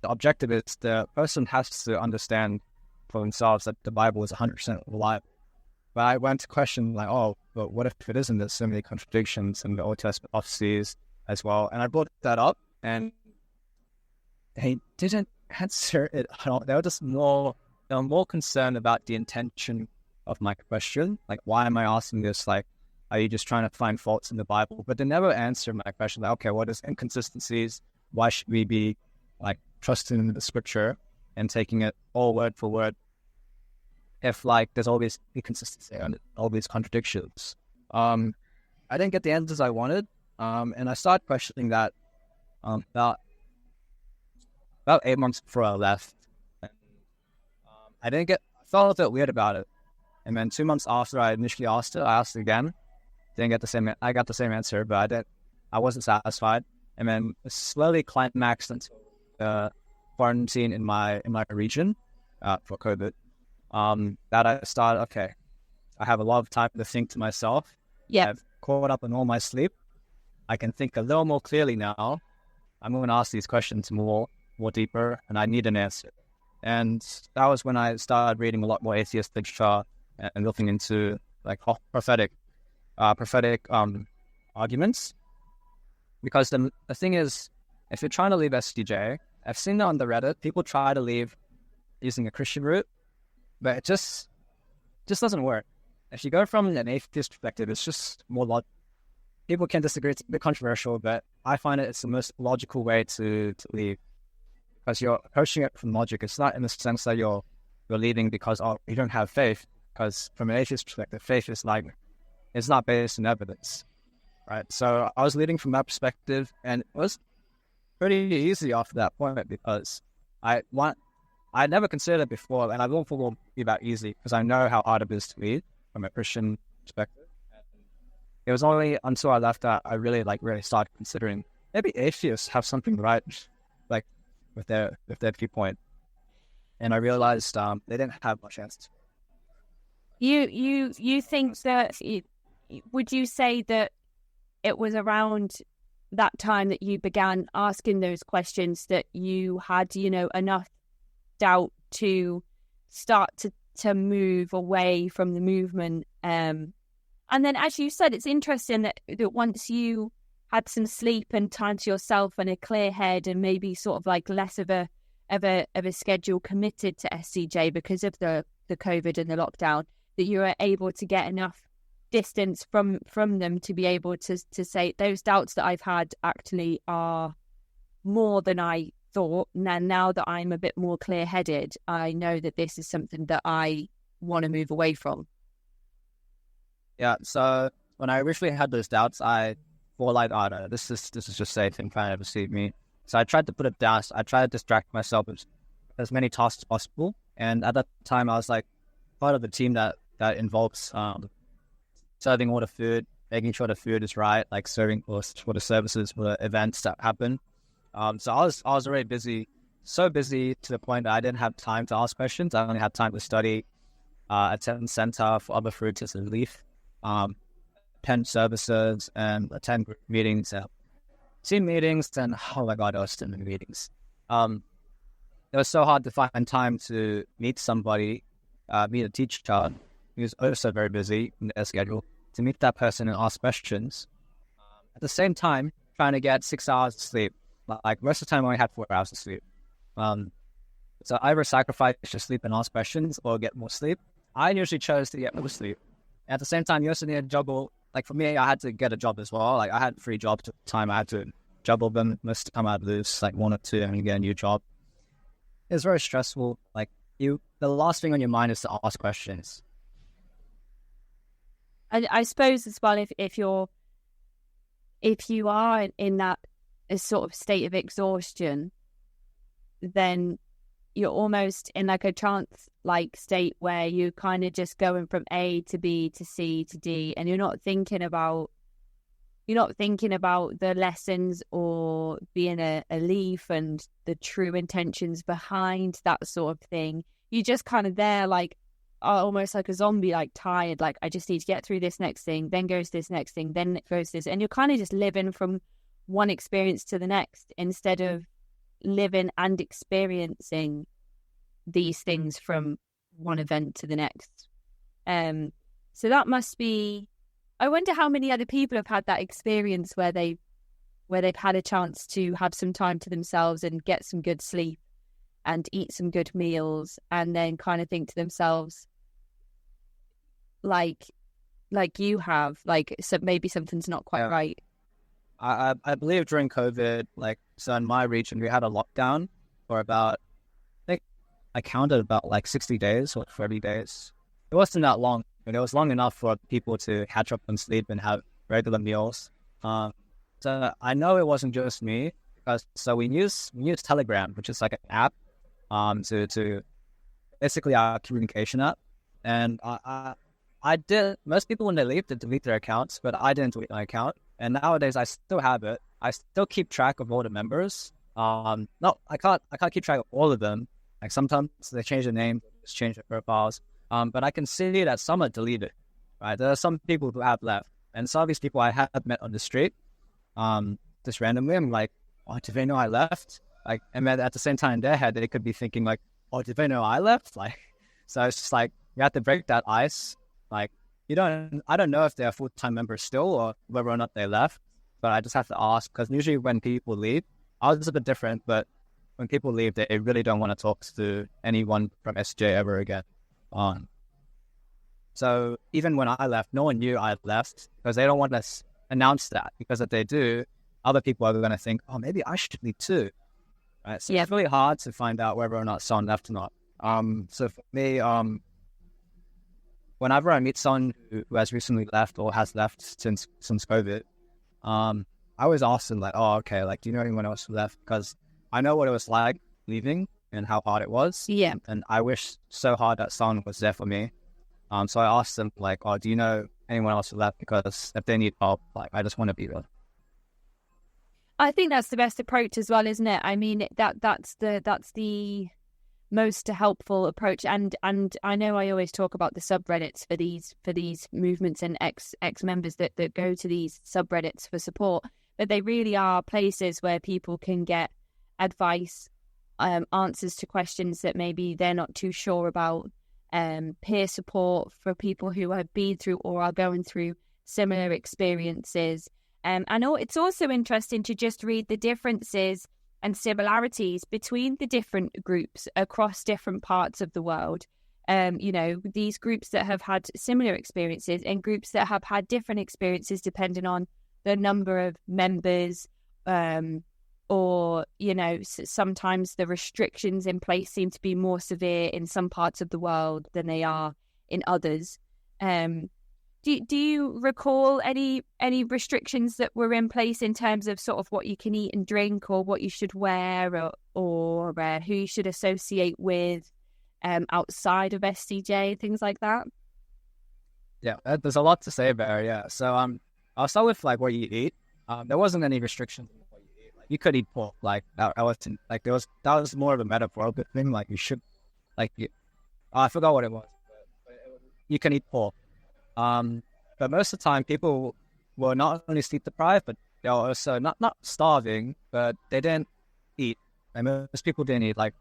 objective is the person has to understand for themselves that the Bible is 100% reliable. But I went to question like, oh, but what if it isn't? There's so many contradictions in the Old Testament prophecies as well, and I brought that up. And they didn't answer it at all. They were more concerned about the intention of my question. Like, why am I asking this? Like, are you just trying to find faults in the Bible? But they never answered my question. Like, okay, what is inconsistencies? Why should we be like trusting in the scripture and taking it all word for word if like there's always inconsistency and all these contradictions? I didn't get the answers I wanted. And I started questioning that about 8 months before I left. And, I felt a bit weird about it. And then 2 months after I initially asked it, I asked it again. I got the same answer, but I wasn't satisfied. And then it slowly climaxed until quarantine in my region for COVID. That I started, okay, I have a lot of time to think to myself. Yeah. I've caught up on all my sleep. I can think a little more clearly now. I'm going to ask these questions more deeper, and I need an answer. And that was when I started reading a lot more atheist literature and looking into like prophetic arguments. Because the thing is, if you're trying to leave SDJ, I've seen that on the Reddit, people try to leave using a Christian route, but it just doesn't work. If you go from an atheist perspective, it's just more logical. People can disagree, it's a bit controversial, but I find it's the most logical way to leave. Because you're approaching it from logic. It's not in the sense that you're leaving because you don't have faith. Because from an atheist perspective, faith is like, it's not based on evidence, right? So I was leading from that perspective, and it was pretty easy after that point because I never considered it before, and I don't think it will be that easy because I know how hard it is to lead from a Christian perspective. It was only until I left that I really started considering maybe atheists have something right, like with their viewpoint, and I realized they didn't have much answers. You think that? Would you say that it was around that time that you began asking those questions that you had, enough doubt to start to move away from the movement? And then, as you said, it's interesting that once you had some sleep and time to yourself and a clear head and maybe sort of like less of a schedule committed to SCJ because of the COVID and the lockdown, that you were able to get enough distance from them to be able to say those doubts that I've had actually are more than I thought. Now that I'm a bit more clear-headed, I know that this is something that I want to move away from. Yeah, so when I originally had those doubts, I thought like, oh no, this is just Satan trying to deceive me. So I tried to put it down. I tried to distract myself with as many tasks as possible. And at that time, I was like part of the team that involves serving all the food, making sure the food is right, like serving for the services, for the events that happen. So I was already busy, so busy to the point that I didn't have time to ask questions. I only had time to study, attend center for other fruits and leaf, attend services and attend group meetings, team meetings, and oh my god, I was still in meetings. It was so hard to find time to meet somebody, meet a teacher who's also very busy in their schedule, to meet that person and ask questions. At the same time, trying to get 6 hours of sleep. Like most of the time, I only had 4 hours of sleep. So either sacrifice your sleep and ask questions or get more sleep. I usually chose to get more sleep. At the same time, you also need to juggle like for me, I had to get a job as well. Like I had 3 jobs at the time. I had to juggle them. Most of the time I'd lose like 1 or 2 and get a new job. It's very stressful. Like the last thing on your mind is to ask questions. I suppose as well, if you are in that sort of state of exhaustion, then you're almost in like a trance like state where you're kind of just going from A to B to C to D, and you're not thinking about the lessons or being a leaf and the true intentions behind that sort of thing. You're just kind of there like almost like a zombie, like tired, like I just need to get through this next thing, then goes this next thing, then it goes this, and you're kind of just living from one experience to the next instead of living and experiencing these things from one event to the next. So that must be, I wonder how many other people have had that experience where they've had a chance to have some time to themselves and get some good sleep and eat some good meals, and then kind of think to themselves, like you have, like, so maybe something's not quite right. I believe during COVID, like, so in my region, we had a lockdown for about, I think I counted about like 60 days or 30 days. It wasn't that long, but it was long enough for people to catch up on sleep and have regular meals. So I know it wasn't just me, because so we use Telegram, which is like an app, to basically our communication app. And I did, most people when they leave, they delete their accounts, but I didn't delete my account. And nowadays I still have it. I still keep track of all the members. I can't keep track of all of them. Like sometimes they change their name, just change their profiles. But I can see that some are deleted, right? There are some people who have left. And some of these people I have met on the street, just randomly. I'm like, oh, did they know I left? Like, and at the same time in their head, they could be thinking like, oh, did they know I left? Like, so it's just like, you have to break that ice. Like, I don't know if they're full-time members still or whether or not they left, but I just have to ask, because usually when people leave, ours is a bit different, but when people leave, they really don't want to talk to anyone from SJ ever again. So even when I left, no one knew I left, because they don't want to announce that, because if they do, other people are going to think, oh, maybe I should leave too. Right? So It's really hard to find out whether or not someone left or not. So for me, whenever I meet someone who has recently left or has left since COVID, I always ask them like, oh, okay, like, do you know anyone else who left? Because I know what it was like leaving and how hard it was. Yeah. And I wish so hard that someone was there for me. So I asked them like, oh, do you know anyone else who left? Because if they need help, like, I just want to be there. I think that's the best approach as well, isn't it? I mean, that's the most helpful approach, and I know I always talk about the subreddits for these movements and ex members that go to these subreddits for support, but they really are places where people can get advice, answers to questions that maybe they're not too sure about, peer support for people who have been through or are going through similar experiences. I know it's also interesting to just read the differences and similarities between the different groups across different parts of the world. These groups that have had similar experiences and groups that have had different experiences depending on the number of members, or, sometimes the restrictions in place seem to be more severe in some parts of the world than they are in others. Do you recall any restrictions that were in place in terms of sort of what you can eat and drink, or what you should wear, or who you should associate with outside of SCJ, things like that? Yeah, there's a lot to say about it, yeah. So I'll start with like what you eat. There wasn't any restrictions on what you eat. Like, you could eat pork. Like that wasn't like that was more of a metaphorical thing. Like you should, I forgot what it was, but you can eat pork. But most of the time, people were not only sleep deprived, but they were also not starving, but they didn't eat. And most people didn't eat, like,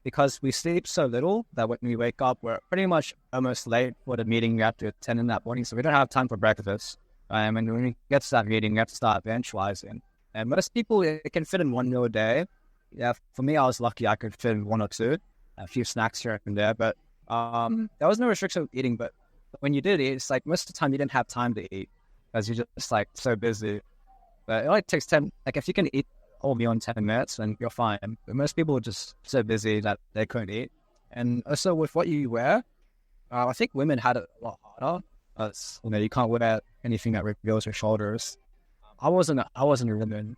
because we sleep so little that when we wake up, we're pretty much almost late for the meeting we have to attend in that morning. So we don't have time for breakfast. And when we get to that meeting, we have to start evangelizing. And most people, it can fit in one meal a day. Yeah, for me, I was lucky I could fit in 1 or 2, a few snacks here and there. But there was no restriction of eating, but when you did eat, it's like most of the time you didn't have time to eat. because you're just like so busy. But it only takes 10. Like if you can eat whole meal in 10 minutes, then you're fine. But most people are just so busy that they couldn't eat. And also with what you wear, I think women had it a lot harder. As you can't wear anything that reveals your shoulders. I wasn't a woman,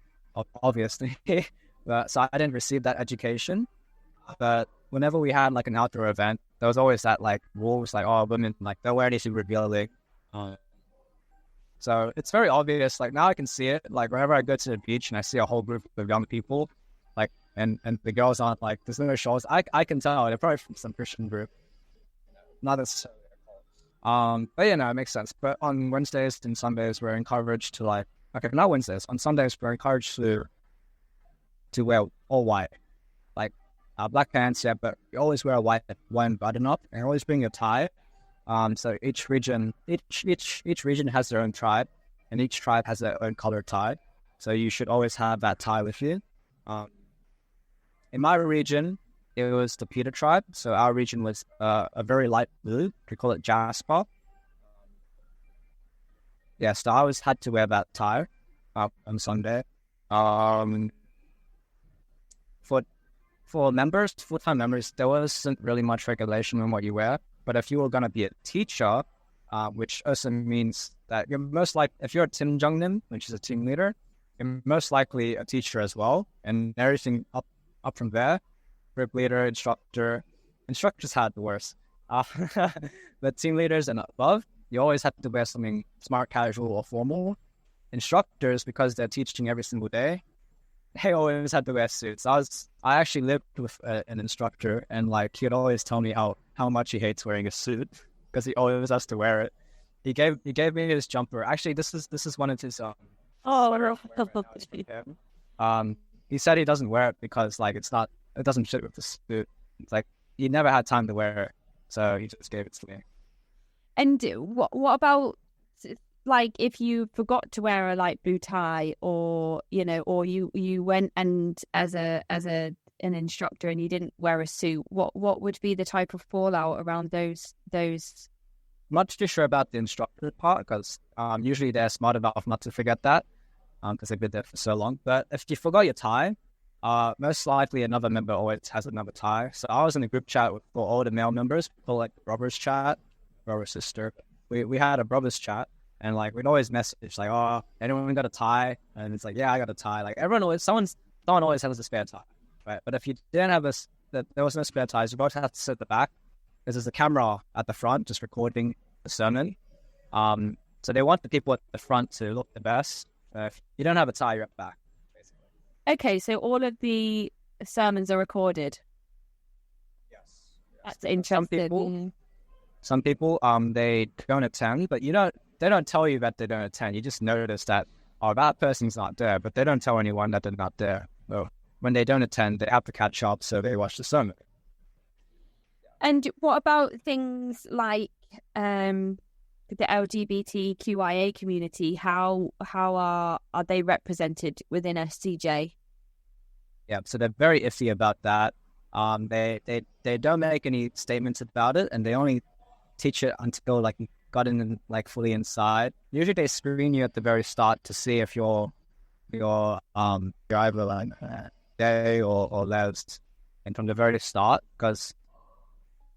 obviously, but so I didn't receive that education. But whenever we had like an outdoor event, there was always that like rules, like, oh, women like don't wear anything revealing. So it's very obvious. Like now I can see it. Like whenever I go to the beach and I see a whole group of young people, like and the girls aren't like there's no shoulders. I can tell they're probably from some Christian group. Not necessarily. But yeah, no, it makes sense. But on Wednesdays and Sundays, we're encouraged to like, okay, not Wednesdays. On Sundays, we're encouraged to wear all white, like black pants, yeah. But you always wear a white one button up, and always bring a tie. So each region has their own tribe, and each tribe has their own color tie. So you should always have that tie with you. In my region, it was the Peter tribe. So our region was a very light blue. We call it jasper. Yeah, so I always had to wear that tie on Sunday. For members, full-time members, there wasn't really much regulation on what you wear. But if you were going to be a teacher, which also means that you're most like if you're a 팀장님, which is a team leader, you're most likely a teacher as well. And everything up from there. Group leader, instructors had the worst. But team leaders and above, you always have to wear something smart, casual, or formal. Instructors, because they're teaching every single day, they always had to wear suits. I actually lived with an instructor, and like he'd always tell me how much he hates wearing a suit because he always has to wear it. He gave me his jumper. Actually, this is one of his he said he doesn't wear it because like it doesn't fit with the suit. It's like he never had time to wear it, so he just gave it to me. And what about like if you forgot to wear a light blue tie, or or you went and as an instructor and you didn't wear a suit, what would be the type of fallout around those? Not too sure about the instructor part because usually they're smart enough not to forget that because they've been there for so long. But if you forgot your tie, most likely another member always has another tie. So I was in a group chat with all the male members, for like brothers chat, brother sister. We had a brothers chat, and like we'd always message like, "Oh, anyone got a tie?" And it's like, "Yeah, I got a tie." Like someone always has a spare tie, right? But if you didn't have there was no spare ties, you both have to sit at the back because there's a camera at the front just recording the sermon. So they want the people at the front to look the best. If you don't have a tie, you're at the back. Okay, so all of the sermons are recorded. Yes. That's interesting. Some people, they don't attend, but they don't tell you that they don't attend. You just notice that, that person's not there, but they don't tell anyone that they're not there. So when they don't attend, they have to catch up, so they watch the sermon. And what about things like the LGBTQIA community? How are they represented within SCJ? Yeah, so they're very iffy about that. They don't make any statements about it, and they only teach it until like you got in like fully inside. Usually they screen you at the very start to see if you're either like gay or lesbian, and from the very start. Because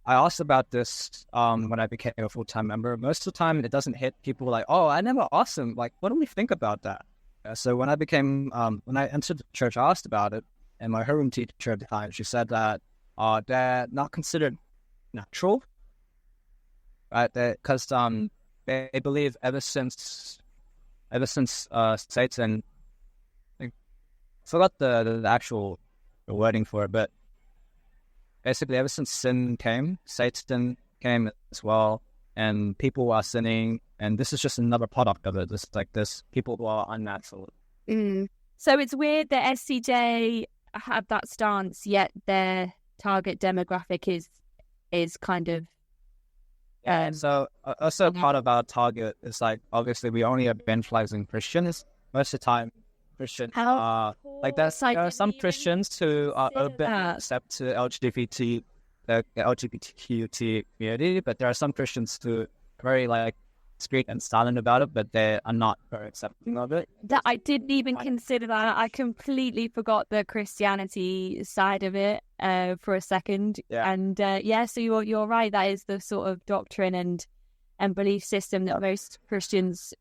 I asked about this when I became a full-time member. Most of the time, it doesn't hit people like, "Oh, I never asked them. Like, what do we think about that?" So when I entered the church, I asked about it, and my homeroom teacher at the time, she said that they're not considered natural, right? Because they believe ever since Satan, I forgot the actual wording for it, but basically, ever since sin came, Satan came as well, and people are sinning, and this is just another product of it. It's like this people who are unnatural. So it's weird that SCJ have that stance, yet their target demographic is kind of. So also part of our target is like obviously we only evangelizing Christians most of the time. Christian, like there are some Christians who are open accept to the LGBTQ community, but there are some Christians who are very like discreet and silent about it, but they are not very accepting of it. That I didn't even consider that. I completely forgot the Christianity side of it for a second. Yeah. And so you're right. That is the sort of doctrine and belief system that most Christians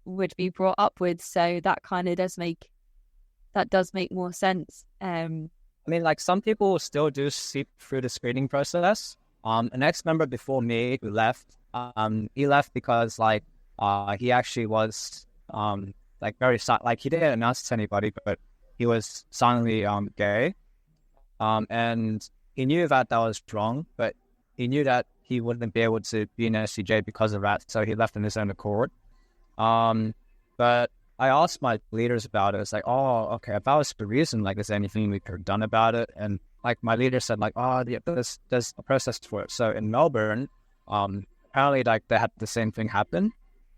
would be brought up with. So that kind of does make more sense. I mean, like some people still do sleep through the screening process. An ex-member before me who left, he left because like he actually was like very like he didn't announce to anybody, but he was silently gay, and he knew that was wrong, but he knew that he wouldn't be able to be in SCJ because of that, so he left on his own accord. But I asked my leaders about it. It's like, oh, okay, if that was the reason, like, is there anything we could have done about it? And like my leader said, like, oh, yeah, there's a process for it. So in Melbourne, apparently, like they had the same thing happen,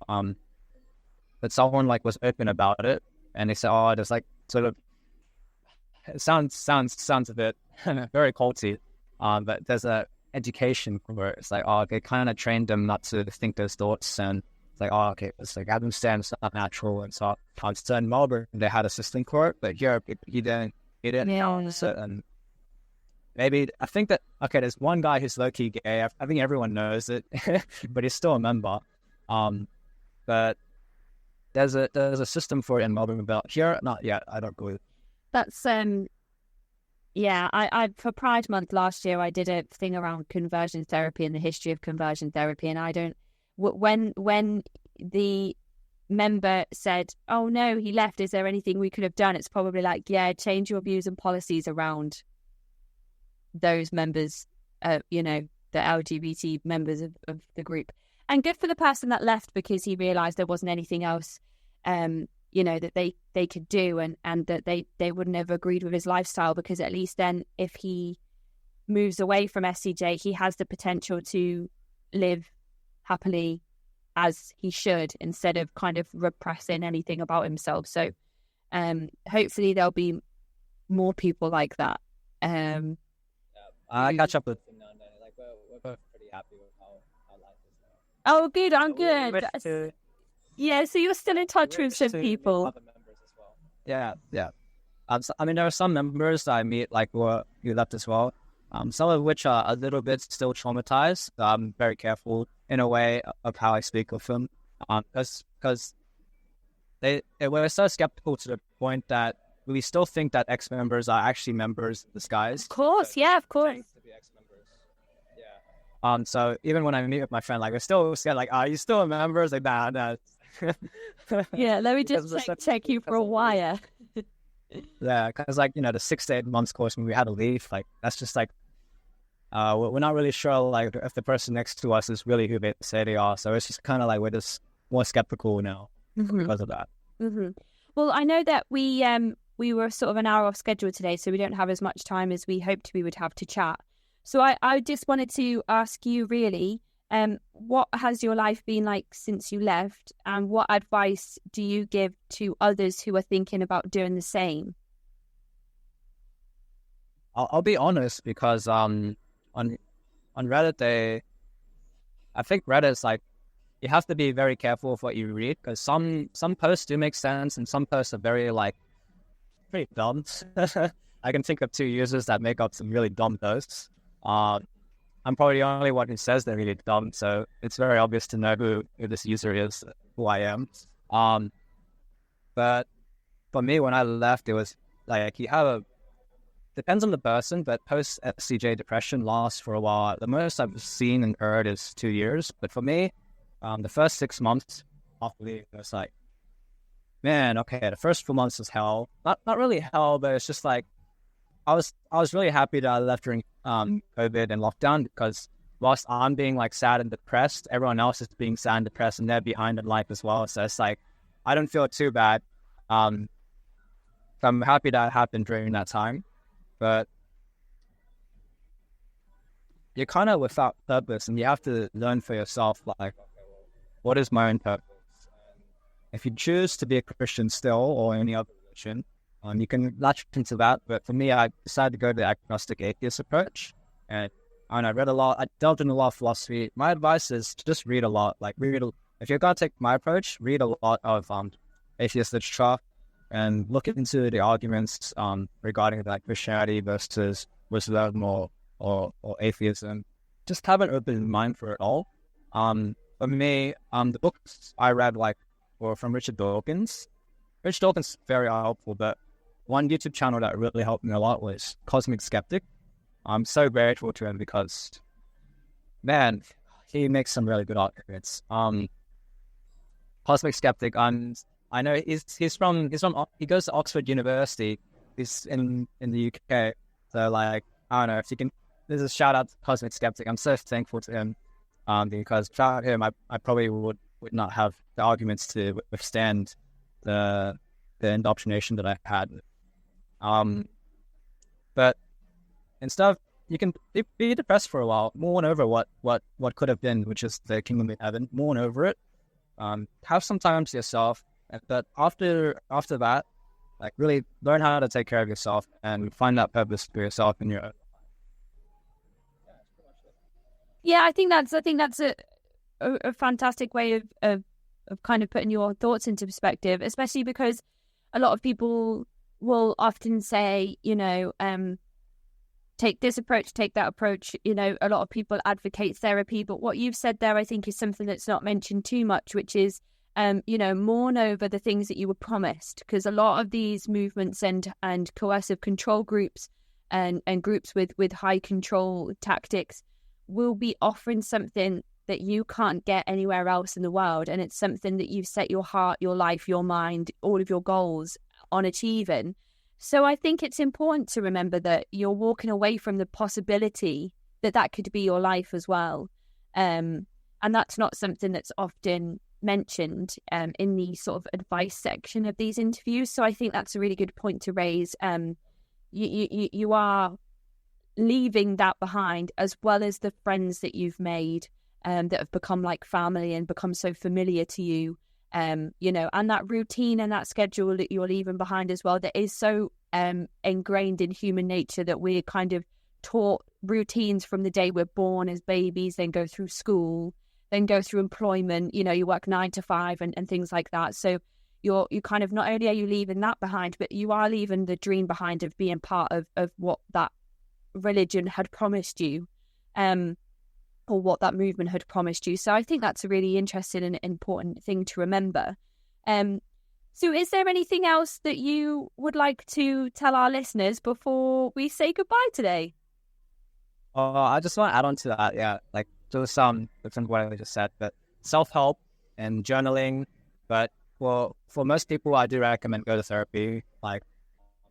but someone like was open about it, and they said, oh, there's like sort of, it sounds a bit very culty, but there's a education where it's like, oh, they kind of trained them not to think those thoughts, and it's like, oh, okay, it's like I understand it's not natural, and so in Melbourne they had a system court, but here he didn't notice it, and maybe I think that okay, there's one guy who's low key gay. I think everyone knows it, but he's still a member. But there's a system for it in Melbourne, but here not yet. I don't believe. That's I for Pride Month last year I did a thing around conversion therapy and the history of conversion therapy, and I don't when the member said, oh no, he left, is there anything we could have done? It's probably like, yeah, change your views and policies around those members, the LGBT members of the group. And good for the person that left, because he realised there wasn't anything else, that they could do, and that they wouldn't have agreed with his lifestyle, because at least then if he moves away from SCJ, he has the potential to live happily as he should, instead of kind of repressing anything about himself. So hopefully there'll be more people like that. I catch up with him now and then. Like we're both pretty happy with how life is now. Oh, good. I'm good. Yeah, so you're still in touch with some people. Other members as well. Yeah. So, I mean, there are some members that I meet like who left as well. Some of which are a little bit still traumatized. I'm very careful in a way of how I speak with them, because they were so skeptical to the point that we still think that ex-members are actually members in disguise. Of course, yeah, of course. To be ex-members. Yeah. So even when I meet with my friend, like we're still scared, like, are you still a member? It's like, nah. Yeah, let me just check you for a while. Yeah, because like, the 6 to 8 months course when we had to leave, like that's just like, we're not really sure like if the person next to us is really who they say they are. So it's just kind of like we're just more skeptical now because of that. Mm-hmm. Well, I know that we were sort of an hour off schedule today, so we don't have as much time as we hoped we would have to chat. So I just wanted to ask you really, what has your life been like since you left, and what advice do you give to others who are thinking about doing the same? I'll be honest, because on Reddit, I think Reddit's like, you have to be very careful of what you read, because some posts do make sense and some posts are very like pretty dumb. I can think of 2 users that make up some really dumb posts. I'm probably the only one who says they're really dumb, so it's very obvious to know who this user is, who I am. But for me, when I left, it was like depends on the person, but post-SCJ depression lasts for a while. The most I've seen and heard is 2 years. But for me, the first 6 months after leaving, it was like, man, okay, the first 4 months was hell. Not really hell, but it's just like, I was really happy that I left during COVID and lockdown, because whilst I'm being like sad and depressed, everyone else is being sad and depressed, and they're behind in life as well. So it's like, I don't feel too bad. I'm happy that happened during that time. But you're kind of without purpose, and you have to learn for yourself, like, okay, well, what is my own purpose? If you choose to be a Christian still, or any other religion, you can latch into that. But for me, I decided to go to the agnostic atheist approach, and I read a lot. I delved in a lot of philosophy. My advice is to just read a lot. Like, read if you're gonna take my approach, read a lot of atheist literature and look into the arguments regarding like Christianity versus Islam or atheism. Just have an open mind for it all. For me, the books I read were from Richard Dawkins. Richard Dawkins is very helpful, but one YouTube channel that really helped me a lot was Cosmic Skeptic. I'm so grateful to him because, man, he makes some really good arguments. Cosmic Skeptic, I know he goes to Oxford University. He's in the UK. So like, I don't know if you can, there's a shout out to Cosmic Skeptic. I'm so thankful to him. Because without him, I probably would not have the arguments to withstand the indoctrination that I had. But instead of, you can be depressed for a while, mourn over what could have been, which is the kingdom of heaven, mourn over it. Have some time to yourself, but after that, like really learn how to take care of yourself and find that purpose for yourself in your own. Yeah, I think that's a fantastic way of kind of putting your thoughts into perspective, especially because a lot of people will often say, take this approach, take that approach. A lot of people advocate therapy, but what you've said there, I think, is something that's not mentioned too much, which is, mourn over the things that you were promised, because a lot of these movements and coercive control groups and groups with high control tactics will be offering something that you can't get anywhere else in the world, and it's something that you've set your heart, your life, your mind, all of your goals on achieving. So I think it's important to remember that you're walking away from the possibility that could be your life as well, and that's not something that's often mentioned in the sort of advice section of these interviews. So I think that's a really good point to raise. You are leaving that behind, as well as the friends that you've made that have become like family and become so familiar to you, and that routine and that schedule that you're leaving behind as well, that is so ingrained in human nature, that we're kind of taught routines from the day we're born as babies, then go through school, then go through employment, you work 9 to 5 and things like that. So you kind of, not only are you leaving that behind, but you are leaving the dream behind of being part of what that religion had promised you, or what that movement had promised you. So I think that's a really interesting and important thing to remember. So is there anything else that you would like to tell our listeners before we say goodbye today? I just want to add on to that. Yeah, like just different what I just said, but self-help and journaling. But for most people, I do recommend go to therapy. Like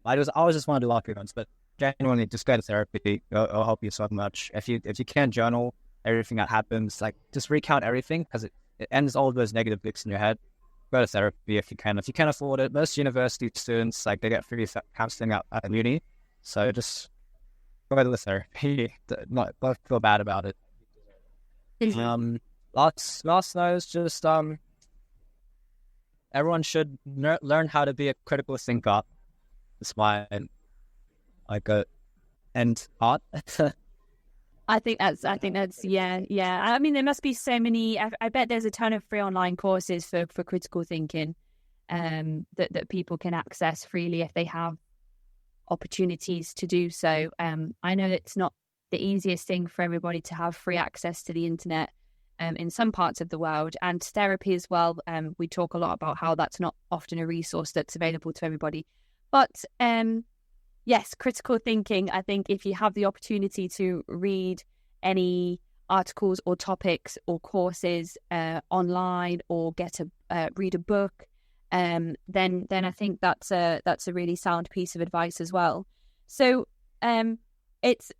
I always just want to do lucky ones, but genuinely just go to therapy. It'll help you so much. If you can't journal everything that happens, like just recount everything, because it ends all of those negative bits in your head. Go to therapy if you can. If you can't afford it, most university students, like, they get free counseling at uni. So just go to the therapy. Not feel bad about it. Last note is just everyone should learn how to be a critical thinker. It's my end part. I think that's yeah. I mean, there must be so many. I bet there's a ton of free online courses for critical thinking, that people can access freely if they have opportunities to do so. I know it's not the easiest thing for everybody to have free access to the internet in some parts of the world, and therapy as well. We talk a lot about how that's not often a resource that's available to everybody, but yes, critical thinking. I think if you have the opportunity to read any articles or topics or courses online, or read a book, then I think that's a really sound piece of advice as well. So it's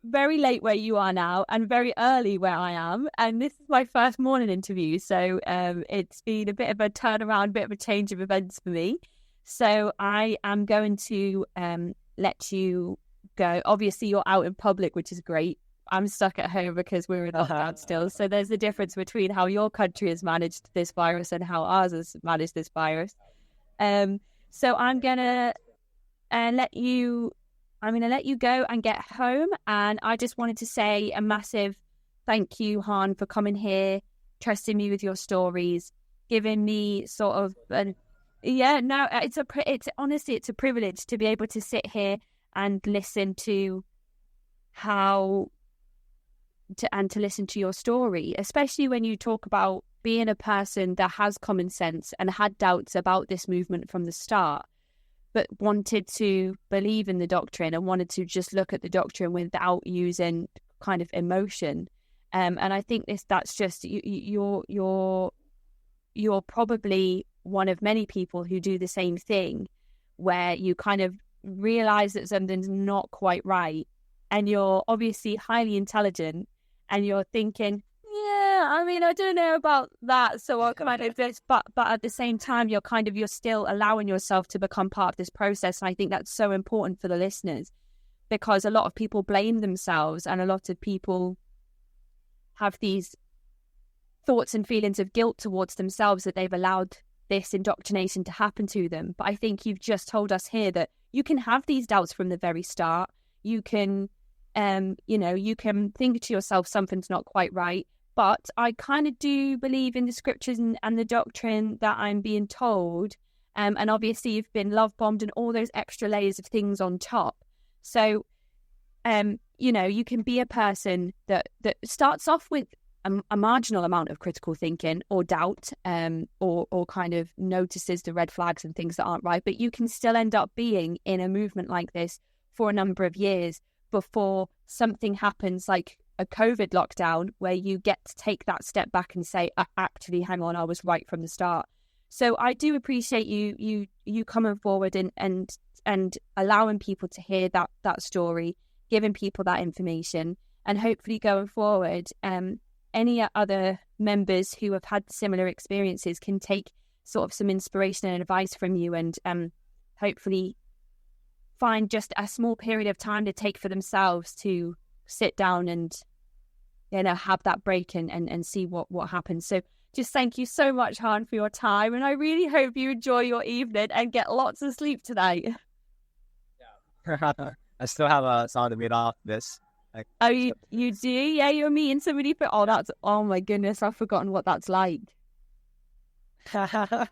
very late where you are now and very early where I am, and this is my first morning interview. So it's been a bit of a turnaround, bit of a change of events for me. So I am going to let you go. Obviously, you're out in public, which is great. I'm stuck at home because we're in lockdown still. So there's a difference between how your country has managed this virus and how ours has managed this virus. So I'm gonna let you go and get home. And I just wanted to say a massive thank you, Han, for coming here, trusting me with your stories, giving me sort of it's honestly, it's a privilege to be able to sit here and listen to to listen to your story, especially when you talk about being a person that has common sense and had doubts about this movement from the start, but wanted to believe in the doctrine and wanted to just look at the doctrine without using kind of emotion. And I think that's just you're probably one of many people who do the same thing, where you kind of realize that something's not quite right, and you're obviously highly intelligent, and you're thinking, yeah, I mean, I don't know about that, so I'll come out of this. But at the same time, you're still allowing yourself to become part of this process. And I think that's so important for the listeners, because a lot of people blame themselves, and a lot of people have these thoughts and feelings of guilt towards themselves that they've allowed this indoctrination to happen to them. But I think you've just told us here that you can have these doubts from the very start. You can, you can think to yourself, something's not quite right. But I kind of do believe in the scriptures and the doctrine that I'm being told. And obviously you've been love bombed and all those extra layers of things on top. So, you can be a person that starts off with a marginal amount of critical thinking or doubt, or kind of notices the red flags and things that aren't right. But you can still end up being in a movement like this for a number of years before something happens like a COVID lockdown, where you get to take that step back and say, actually, hang on, I was right from the start. So I do appreciate you coming forward and allowing people to hear that story, giving people that information, and hopefully going forward, any other members who have had similar experiences can take sort of some inspiration and advice from you, and hopefully find just a small period of time to take for themselves to sit down and have that break and see what happens. So just thank you so much, Han, for your time, and I really hope you enjoy your evening and get lots of sleep tonight. Yeah. I still have a song to meet off this. You do? Yeah, you're meeting somebody for oh my goodness, I've forgotten what that's like. I'll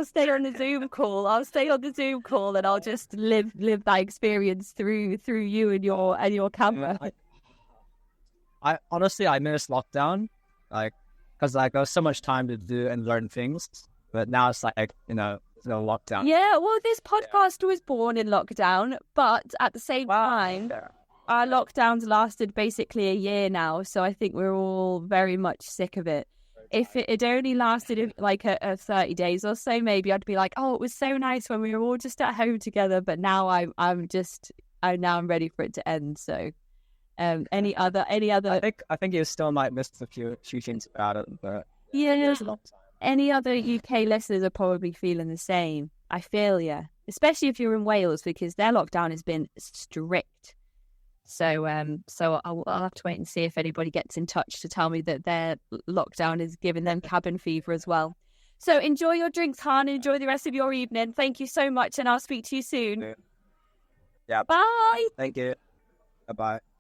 stay on the Zoom call. And I'll just live that experience through you and your camera. I honestly, I miss lockdown, because there was so much time to do and learn things. But now it's there's no lockdown. Yeah, well, this podcast was born in lockdown, but at the same time, our lockdowns lasted basically a year now. So I think we're all very much sick of it. If it only lasted like a 30 days or so, maybe I'd be like, oh, it was so nice when we were all just at home together. But now I'm ready for it to end. So, any other? I think you still might miss a few things about it, but yeah, there's a long time. Any other UK listeners are probably feeling the same. I feel especially if you're in Wales, because their lockdown has been strict. So I'll have to wait and see if anybody gets in touch to tell me that their lockdown is giving them cabin fever as well. So enjoy your drinks, Han. Enjoy the rest of your evening. Thank you so much, and I'll speak to you soon. Yeah. Bye. Thank you. Bye-bye.